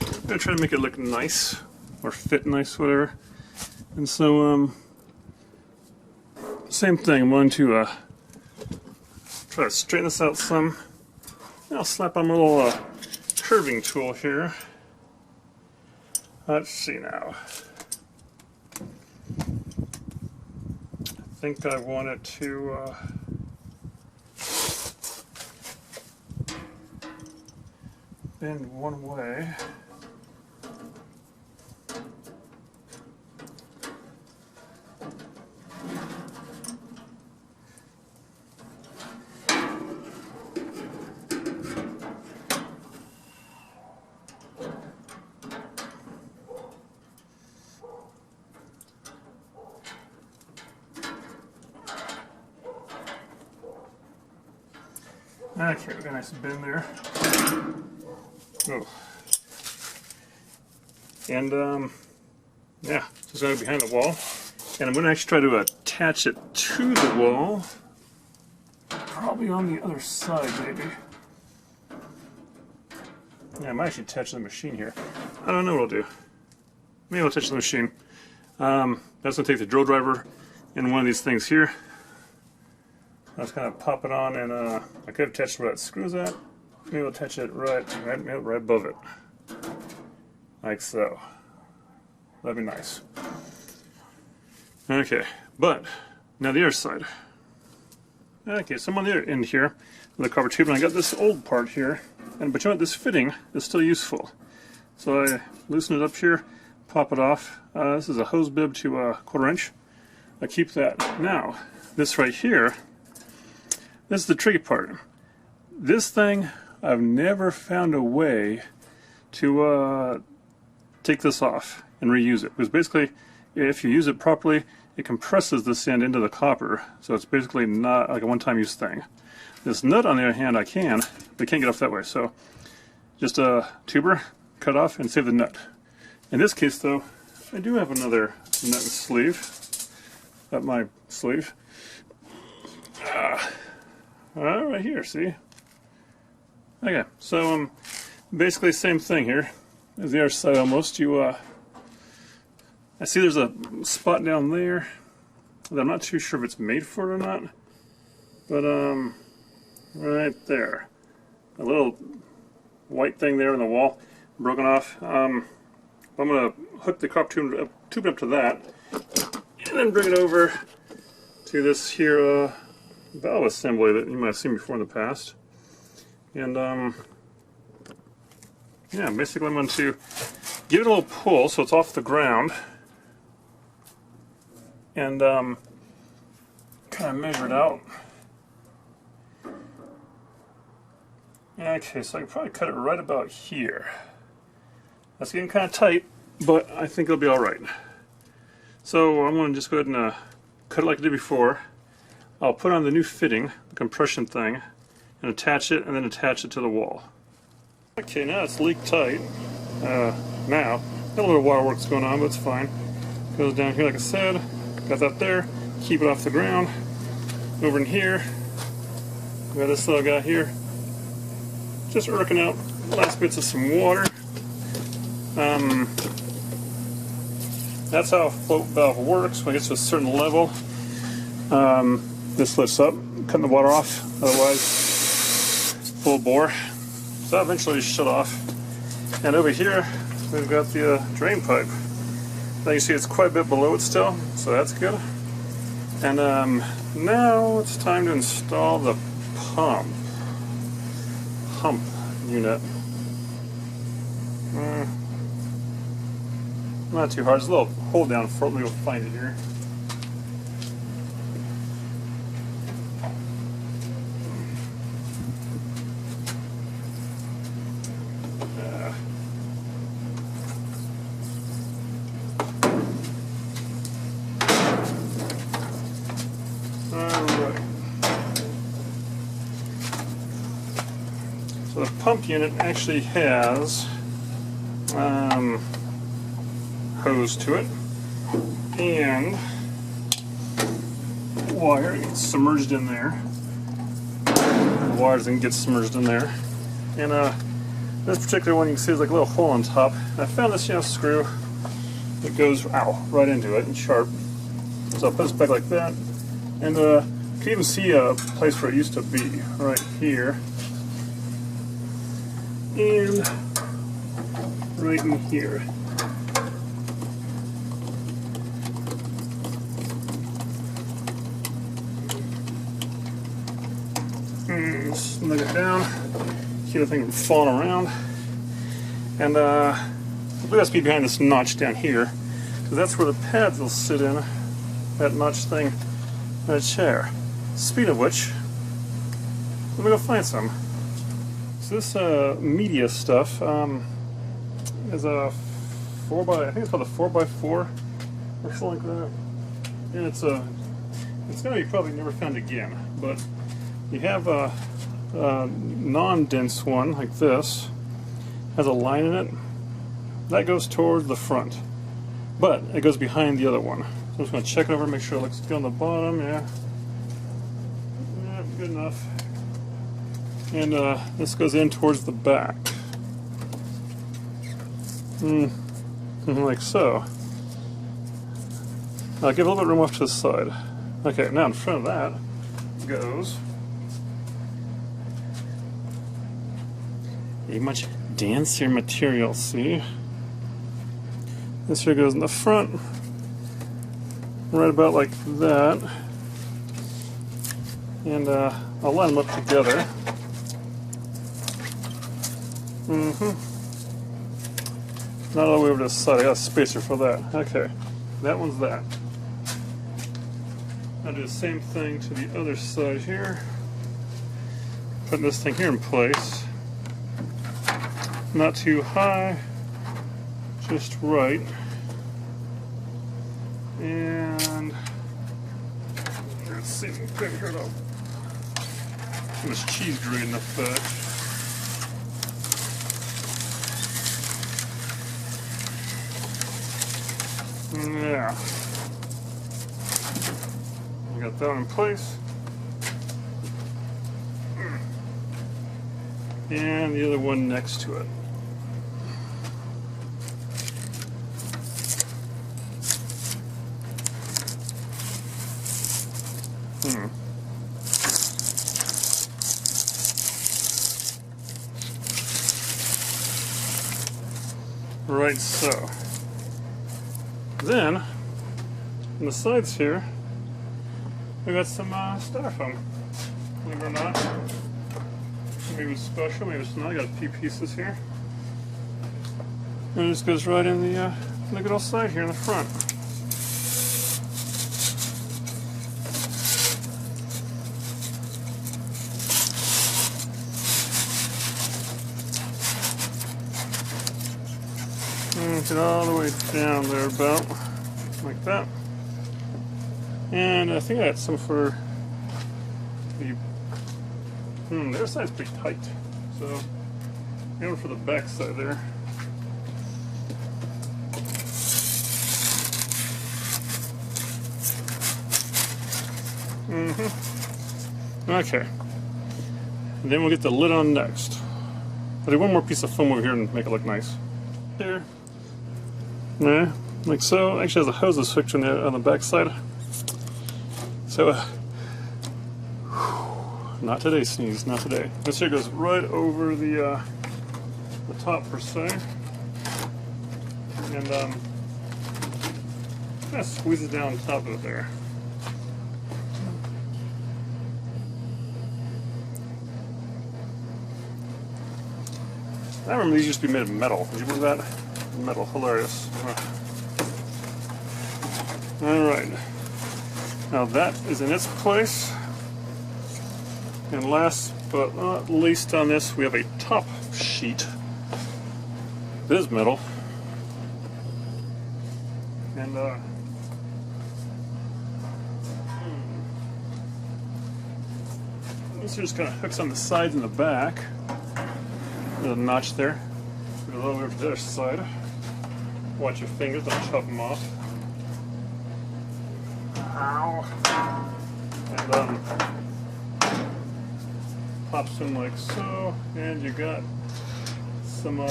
I'm going to try to make it look nice, or fit nice, whatever. And so, same thing, I'm going to try to straighten this out some. And I'll slap on my little curving tool here. Let's see now. I think I want it to bend one way. Okay, we got a nice bend there. Oh. And yeah, just going behind the wall. And I'm going to actually try to attach it to the wall. Probably on the other side, maybe. Yeah, I might actually touch the machine here. I don't know what I'll do. Maybe I'll touch the machine. That's going to take the drill driver and one of these things here. I'll just kind of pop it on, and I could attach where that screws at. Maybe I'll attach it right above it. Like so. That'd be nice. Okay, but now the other side. Okay, so I'm on the other end here with the copper tube, and I got this old part here. But you know what? This fitting is still useful. So I loosen it up here, pop it off. This is a hose bib to 1/4 inch. I keep that. Now, this right here, this is the tricky part. This thing, I've never found a way to take this off and reuse it. Because basically, if you use it properly, it compresses this end into the copper. So it's basically not like a one-time use thing. This nut, on the other hand, I can, but can't get off that way. So just a tuber, cut off, and save the nut. In this case, though, I do have another nut and sleeve. Up my sleeve. Right here, see? Okay, so basically same thing here as the other side almost. I see there's a spot down there that I'm not too sure if it's made for it or not, but right there, a little white thing there in the wall, broken off. I'm going to hook the copper tube up to that, and then bring it over to this here valve assembly that you might have seen before in the past. And yeah, basically I'm going to give it a little pull so it's off the ground, and kind of measure it out. Okay, so I can probably cut it right about here. That's getting kind of tight, but I think it'll be alright. So I'm going to just go ahead and cut it like I did before. I'll put on the new fitting, the compression thing, and attach it, and then attach it to the wall. Okay, now it's leak tight. Now, got a little waterworks going on, but it's fine. Goes down here like I said, got that there, keep it off the ground. Over in here, we got this little guy here, just working out last bits of some water. That's how a float valve works. When it gets to a certain level, this lifts up, cutting the water off, otherwise full bore. So that eventually shut off. And over here, we've got the drain pipe. Now you see it's quite a bit below it still, so that's good. And now it's time to install the hump unit. Not too hard, there's a little hold down for it, we'll find it here. Alright. So the pump unit actually has hose to it, and wire gets submerged in there. The wire doesn't get submerged in there. And this particular one, you can see there's like a little hole on top. And I found this, screw that goes right into it and sharp. So I'll put this back like that. And you can even see a place where it used to be, right here. And right in here. Snug it down, keep the thing from falling around, and I believe that's be behind this notch down here, because that's where the pads will sit in, that notch thing in a chair. Speed of which, let me go find some. So this media stuff is a 4x, I think it's called a 4x4 or something like that, and it's going to be probably never found again, but you have a non-dense one like this, has a line in it that goes towards the front, but it goes behind the other one. So I'm just going to check it over, make sure it looks good on the bottom. Yeah, good enough. And this goes in towards the back, like so. I'll give a little bit of room off to the side. Okay, now in front of that goes a much denser material, see? This here goes in the front, right about like that. And I'll line them up together. Not all the way over to the side, I got a spacer for that. Okay, that one's that. I'll do the same thing to the other side here. Putting this thing here in place. Not too high, just right. And let's see if we can figure it out. Too much cheese grating enough back. Yeah. We got that in place. And the other one next to it. Right, so. Then, on the sides here, we got some styrofoam. Believe it or not. Maybe it's special, maybe it's not. I got a few pieces here. And it just goes right in the good old side here in the front. And get all the way down there about like that. And I think I got some for the the other side's pretty tight, so going for the back side there. Okay. And then we'll get the lid on next. I'll do one more piece of foam over here and make it look nice. Here. Yeah, like so. Actually has a hose switch on the back side. So not today, sneeze, not today. This here goes right over the top per se, and kind of squeezes down on top of it there. I remember these used to be made of metal. Did you believe that? Metal, hilarious. All right, now that is in its place. And last but not least on this, we have a top sheet. It is metal. And this just kind of hooks on the sides and the back. There's a notch there. a little over to the other side. Watch your fingers, don't chop them off. Ow. And pops in like so, and you got some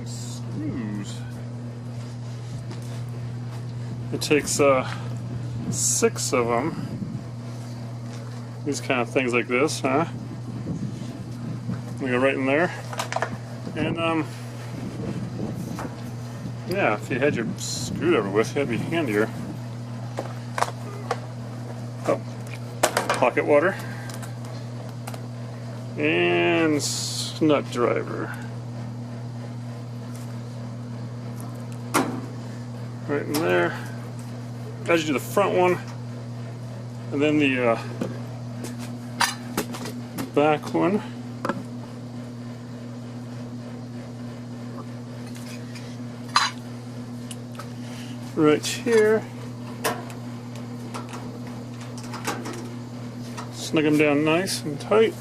screws. It takes 6 of them. These kind of things like this, huh? We go right in there, and yeah, if you had your screwdriver with you, that'd be handier. Oh, pocket water and nut driver. Right in there. As you do the front one, and then the back one. Right here. Snug them down nice and tight.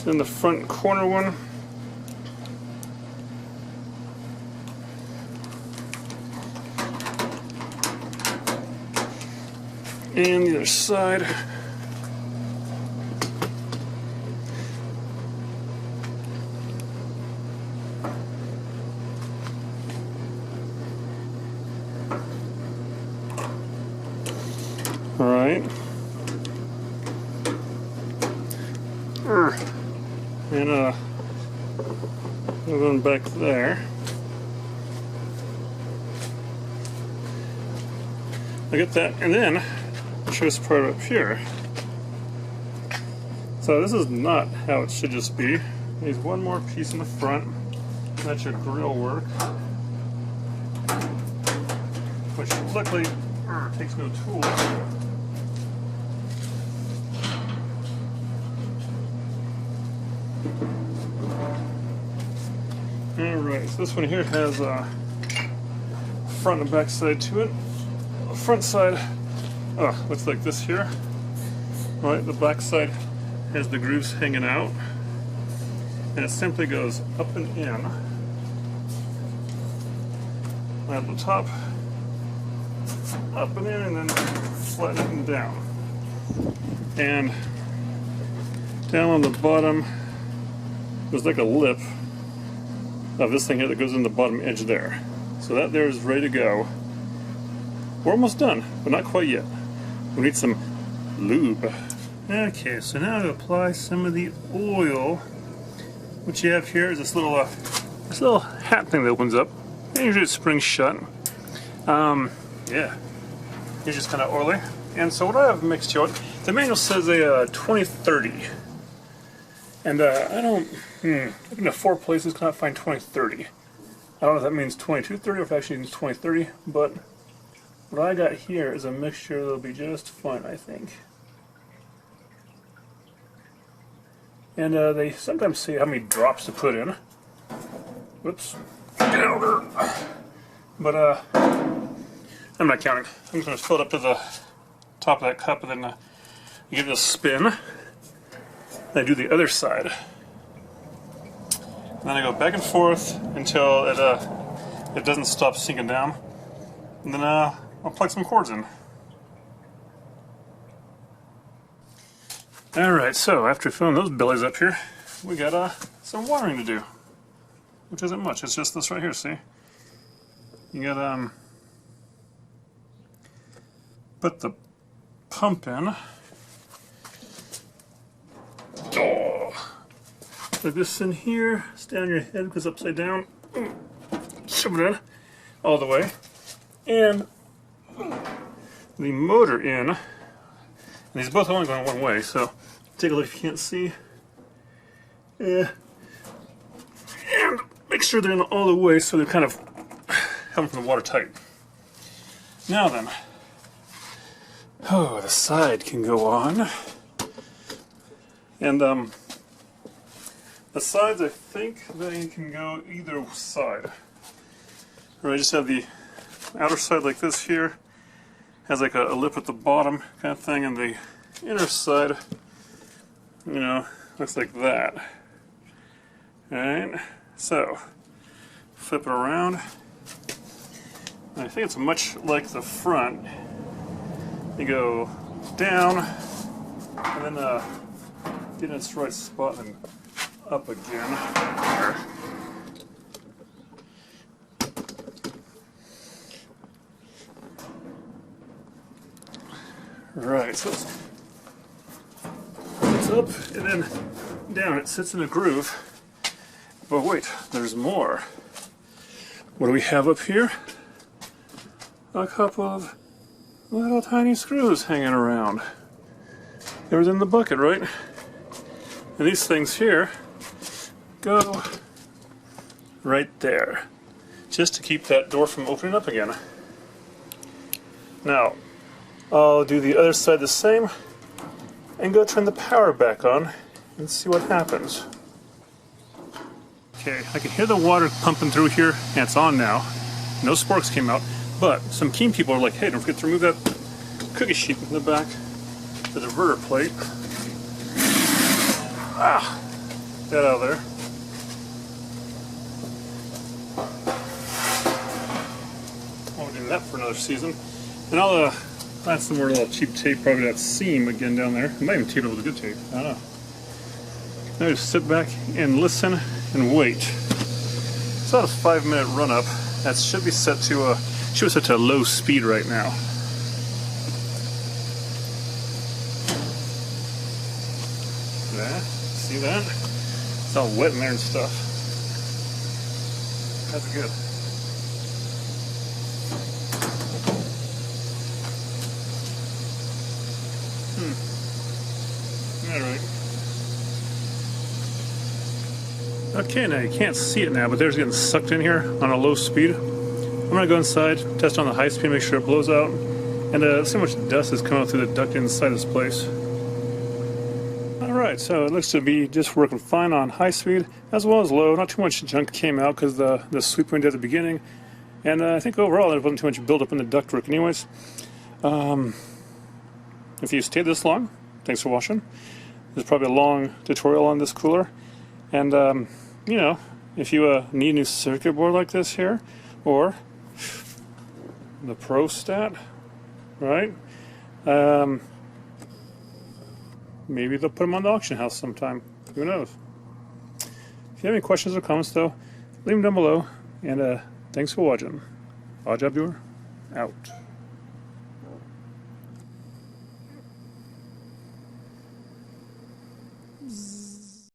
Then the front corner one. And the other side. All right. And another one back there. I get that, and then I'll show this part up here. So this is not how it should just be. There's one more piece in the front. That's your grill work, which luckily takes no tools. Alright, so this one here has a front and back side to it. The front side looks like this here. Right, the back side has the grooves hanging out. And it simply goes up and in. At the top, up and in, and then flatten it down. And down on the bottom, there's like a lip of this thing here that goes in the bottom edge there. So that there is ready to go. We're almost done, but not quite yet. We need some lube. Okay, so now to apply some of the oil. What you have here is this little hat thing that opens up. And usually it springs shut. Yeah, it's just kind of oily. And so what I have mixed here, the manual says a 20-30. And I don't, looking at 4 places, cannot find 20-30. I don't know if that means 22-30 or if it actually means 20-30, but what I got here is a mixture that'll be just fine, I think. And they sometimes say how many drops to put in. Whoops. Get over. But I'm not counting. I'm just going to fill it up to the top of that cup, and then give it a spin. Then I do the other side. And then I go back and forth until it doesn't stop sinking down. And then I'll plug some cords in. Alright, so after filling those bellies up here, we got some watering to do. Which isn't much, it's just this right here, see? You gotta put the pump in. Oh. Plug this in here, stand on your head because upside down. Shove it in all the way. And the motor in. And these both only going one way, so take a look if you can't see. And make sure they're in all the way so they're kind of coming from the water tight. Now then, the side can go on. And the sides, I think they can go either side. Or I just have the outer side like this here. Has like a lip at the bottom kind of thing, and the inner side, you know, looks like that. Alright, So, flip it around. And I think it's much like the front. You go down, and then get in its right spot and up again. There. Right, so it's up and then down. It sits in a groove. But wait, there's more. What do we have up here? A couple of little tiny screws hanging around. They was in the bucket, right? And these things here go right there, just to keep that door from opening up again. Now, I'll do the other side the same and go turn the power back on and see what happens. Okay, I can hear the water pumping through here, and it's on now. No sparks came out, but some keen people are like, hey, don't forget to remove that cookie sheet in the back, the diverter plate. Ah, get out of there. Won't do that for another season. And I'll find some more little cheap tape, probably that seam again down there. I might even tape it with a good tape, I don't know. Now just sit back and listen and wait. It's about a 5-minute run up. That should be set to low speed right now. Yeah, see that? It's all wet in there and stuff. That's good. Alright. Okay, now you can't see it now, but there's getting sucked in here on a low speed. I'm going to go inside, test on the high speed, make sure it blows out, and see how much dust is coming out through the duct inside this place. Alright, so it looks to be just working fine on high speed as well as low. Not too much junk came out because the sweep went at the beginning, and I think overall there wasn't too much buildup in the ductwork anyways. If you stayed this long, thanks for watching. There's probably a long tutorial on this cooler, and you know, if you need a new circuit board like this here, or the Pro Stat, right? Maybe they'll put them on the auction house sometime. Who knows? If you have any questions or comments, though, leave them down below. And thanks for watching. Odd Job Doer, out.